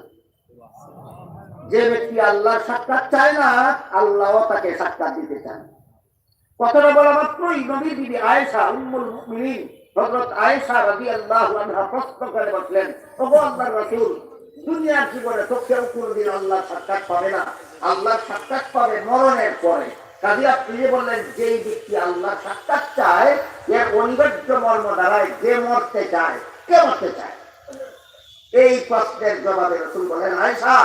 যে ব্যক্তি আল্লাহর সাক্ষাৎ চায় না আল্লাহও তাকে সাক্ষাৎ দিতে চান। কথাটা বলা মাত্রই নবীর বিবি আয়েশা উম্মুল মুমিনিন হযরত আয়েশা রাদিয়াল্লাহু আনহা প্রশ্ন করে বললেন, ওগো আল্লাহর রাসূল, দুনিয়ার জীবনে তো কেউ কোনদিন আল্লাহর সাক্ষাৎ পাবে না, আল্লাহর সাক্ষাৎ পাবে মরণের পরে। কাজে আপনি যে বললেন যেই ব্যক্তি আল্লাহর সাক্ষাৎ চায়, এর অনিবার্য মর্ম দ্বারায় যে মরতে চায় কে মারতে চায়? এই প্রশ্নের জবাবে রাসূল বলেন, আয়েশা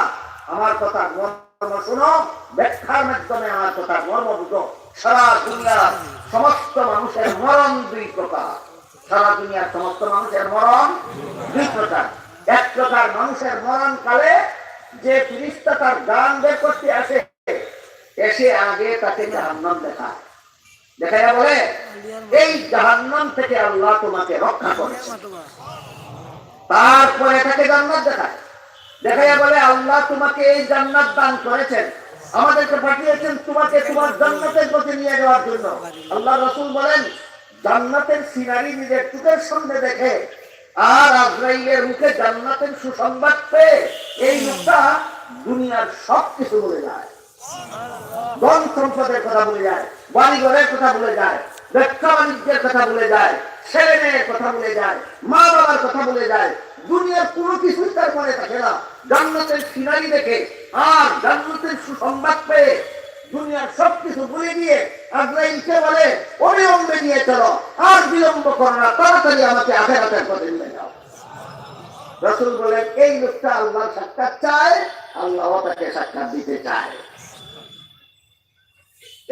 আমার কথা মর্ম শোনো, ব্যাখ্যার মাধ্যমে আমার কথা মর্ম বুঝো। সারা দুনিয়ার সমস্ত মানুষের মরণ দুই প্রকার। সারা দুনিয়ার সমস্ত মানুষের মরণ দুই প্রকার। এক প্রকার মানুষের মরণ কালে যে ফেরেশতা তার গান বের করতে আসে, এসে আগে তাকে জাহান্নাম দেখায়, দেখাইয়া বলে এই জাহান্নাম থেকে আল্লাহ তোমাকে রক্ষা করেছে। তারপরে তাকে জান্নাত দেখায়, দেখাইয়া বলে আল্লাহ তোমাকে এই জান্নাত দান করেছেন, আমাদেরকে পাঠিয়েছেন তোমাকে তোমার জান্নাতের পথে নিয়ে যাওয়ার জন্য। আল্লাহ রাসূল বলেন জান্নাতের সিনারি নিজের চোখের সামনে দেখে আর আজরাইলের মুখে জান্নাতের সুসংবাদ পেয়ে এই লোকটা দুনিয়ার সবকিছু বলে যায়, ধন সম্পদের কথা বলে যায়, বাড়িঘরের কথা বলে যায়, ব্যবসা বাণিজ্যের কথা বলে যায়, ছেলে মেয়ের কথা বলে যায়, মা বাবার কথা বলে যায়। দুনিয়ার কোনো কিছুই তার মনে থাকে না। জান্নাতের সিনারি দেখে আর জান্নাতের সুসংবাদ পেয়ে দুনিয়ার সবকিছু ভুলে গিয়ে আজরাইলকে বলে অবিলম্বে নিয়ে চলো, আর বিলম্ব করো না, তাড়াতাড়ি আমাকে আখিরাতের পথে নিয়ে যাও। রাসূল বলেন এই লোকটা আল্লাহর সাক্ষাৎ চায়, আল্লাহ তাকে সাক্ষাৎ দিতে চায়।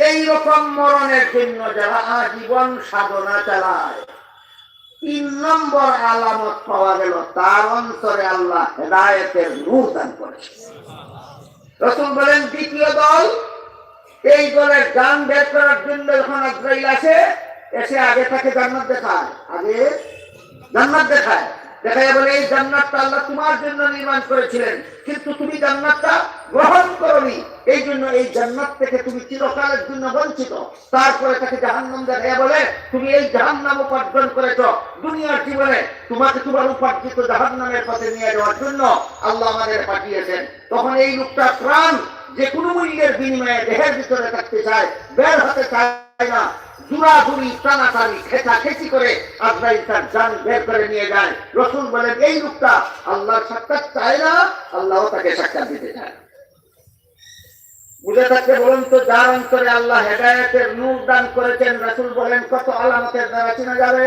এইরকম মরণের জন্য যারা আজীবন সাধনা চালায়, 3 নম্বর আলামত পাওয়া গেল তার অন্তরে আল্লাহ হেদায়েতের নূর দান করেছে। রাসূল বলেন দ্বিতীয় দল, এই দলের গান বের করার জন্য যখন আজরাইল আসে, এসে আগে তাকে জান্নাত দেখায়, আগে জান্নাত দেখায়, দেখায় বলে এই জান্নাতটা আল্লাহ তোমার জন্য নির্মাণ করেছিলেন, কিন্তু তুমি জান্নাতটা গ্রহণ করনি, এই জন্য এই জান্নাত থেকে তুমি চিরকালের জন্য বঞ্চিত। তারপরে তাকে জাহান্নাম দেখায় বলে তুমি এই জাহান্নাম উপার্জন করেছো দুনিয়ার জীবনে, তোমাকে তোমার উপার্জিত জাহান্নামের পথে নিয়ে যাওয়ার জন্য আল্লাহ আমাদের পাঠিয়েছেন। তখন এই লোকটা প্রাণ যে কোনো মূল্যের বিনিময়ে দেহের ভিতরে থাকতে চায়, বের হতে চায় না, জুড়াজুড়ি টানাটানি খেচাখেচি করে আজরাইল তার জান বের করে নিয়ে যায়। রাসূল বলেন এই লোকটা আল্লাহর সাক্ষাৎ চায় না, আল্লাহ তাকে সাক্ষাৎ দিতে চায়। বুঝে থাকতে বলুন তো, যার অন্তরে আল্লাহ হেদায়েতের নূর দান করেছেন, রাসূল বলেন কত আলামতের দ্বারা চেনা যাবে?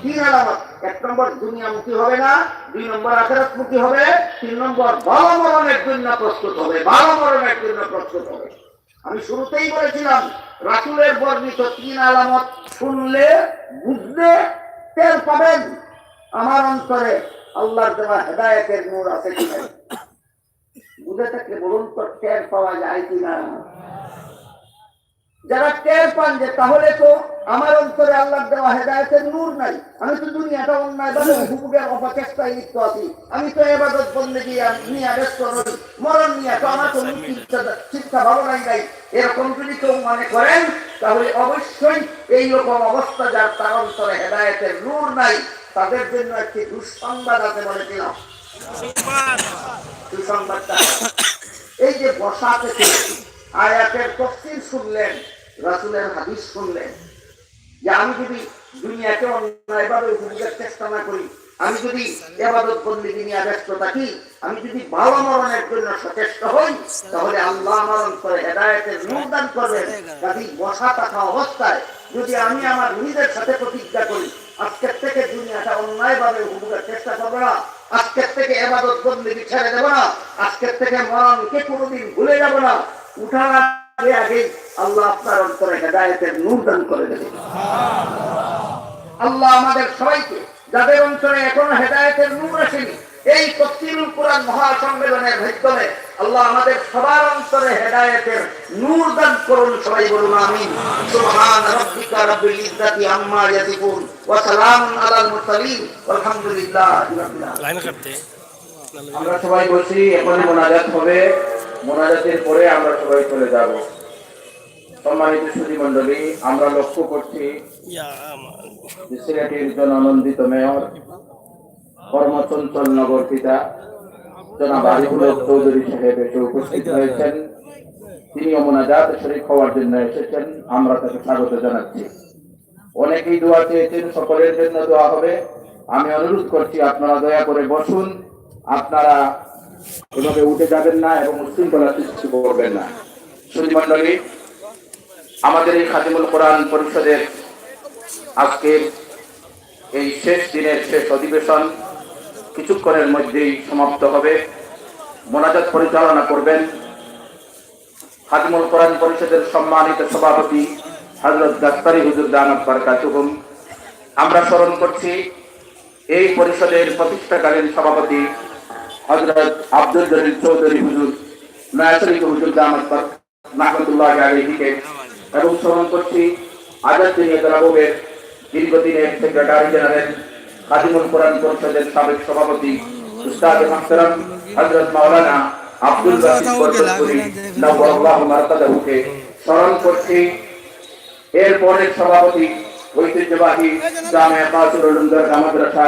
3 আলামত। 1 নম্বর দুনিয়ামুখী হবে না, 2 নম্বর আখিরাতমুখী হবে, 3 নম্বর ভালো মরণের জন্য প্রস্তুত হবে, ভালো মরণের জন্য প্রস্তুত হবে। আমি শুরুতেই বলেছিলাম রাসূলের বর্ণিত 3 আলামত শুনলে বুঝলে টের পাবেন আমার অন্তরে আল্লাহর দেওয়া হেদায়েতের নূর আছে কিনা। বুঝে থাকলে বলুন তো টের পাওয়া যায় কিনা? যারা টের পান যে তাহলে তো আমার অন্তরে আল্লাহর দেওয়া হেদায়েতের নূর নাই, আমি তো দুনিয়াটা অন্যায়ভাবে হুকুমের অপচেষ্টায় লিপ্ত আছি, আমি তো ইবাদত বন্দেগী নিয়ে ব্যস্ত নই, মরণ নিয়ে তো আমার তো চিন্তা ভাবনাই নাই, এরকম যদি কেউ মনে করেন তাহলে অবশ্যই এইরকম অবস্থা যার তার অন্তরে হেদায়েতের নূর নাই, তাদের জন্য একটি দুঃসংবাদ আছে বলেছিলাম। সুসংবাদটা এই যে বসা থেকে আয়াতের তাফসীর শুনলেন, রাসূলের হাদিস শুনলেন, যে আমি যদি দুনিয়াকে অন্যায়ভাবে উপভোগের চেষ্টা না করি, আমি যদি ইবাদত বন্দেগী নিয়ে ব্যস্ত থাকি, আমি যদি ভালো মরণের জন্য সচেষ্ট হই, তাহলে আল্লাহ আমার অন্তরে হেদায়েতের নূর দান করবেন। কাজেই বসা থাকা অবস্থায় যদি আমি আমার নিজের সাথে প্রতিজ্ঞা করি আজকের থেকে দুনিয়াটা অন্যায়ভাবে উপভোগের চেষ্টা করবো না, আজকের থেকে ইবাদত বন্দেগী ছেড়ে দেব না, আজকের থেকে মরণকে কোনোদিন ভুলে যাব না, উঠার আগে আগে আল্লাহ আপনার অন্তরে হেদায়েতের নূর দান করে দেবেন। আল্লাহ আমাদের সবাইকে, যাদের অন্তরে এখনো হেদায়েতের নূর আসেনি, এই তাফসীরুল কুরআন মহাসম্মেলনের মাধ্যমে আল্লাহ আমাদের সবার অন্তরে হেদায়েতের নূর দান করুন। সবাই বলুন আমিন। সুবহান রাব্বিকা রাব্বিল ইজ্জাতি আম্মা ইয়াসিফুন ওয়া সালামুন আলাল মুরসালিন ওয়ালহামদুলিল্লাহি রাব্বিল আলামিন। আমরা সবাই বসি, এখন মোনাজাত হবে, মোনাজাতের পরে আমরা সবাই চলে যাব। সম্মানিত সুধী মণ্ডলী, আমরা লক্ষ্য করছি সিলেটের জননন্দিত মেয়র কর্মচঞ্চল নগর পিতা জনাব আরিফুল হক চৌধুরী সাহেব এসে উপস্থিত হয়েছেন। তিনিও মোনাজাত শরীক হওয়ার জন্য এসেছেন, আমরা তাকে স্বাগত জানাচ্ছি। অনেকেই দোয়া চেয়েছেন, সকলের জন্য দোয়া হবে। আমি অনুরোধ করছি আপনারা দয়া করে বসুন, আপনারা এভাবে উঠে যাবেন না এবং উশৃঙ্খলা সৃষ্টি করবেন না। সুধী মণ্ডলী, আমাদের এই খাদিমুল কোরআন পরিষদের আজকের এই শেষ দিনের শেষ অধিবেশন কিছুক্ষণের মধ্যেই সমাপ্ত হবে। মোনাজাত পরিচালনা করবেন খাদিমুল কোরআন পরিষদের সম্মানিত সভাপতি হযরত দাস্তারি হুজুর দামাত বারাকাতুহুম। আমরা স্মরণ করছি এই পরিষদের প্রতিষ্ঠাকালীন সভাপতি হযরত আব্দুল জলিল চৌধুরী হুজুর নয়াশরীফ হুজুর দামাত রাহমাতুল্লাহ আলাইহিকে, এবং স্মরণ করছি আজাদ দিনের দলাবের দীর্ঘদিনের সেক্রেটারি জেনারেল খাদিমুল কোরআন পরিষদের সাবেক সভাপতি উস্তাদ মুহতারাম হযরত মাওলানা আব্দুল বাসিত বরকতপুরি নওয়াল্লাহু মারকাদাহুকে স্মরণ করছি। এর পরের সভাপতি ঐতিহ্যবাহী জামিয়া কাসিরুল উলুম দরগাহ মাদ্রাসা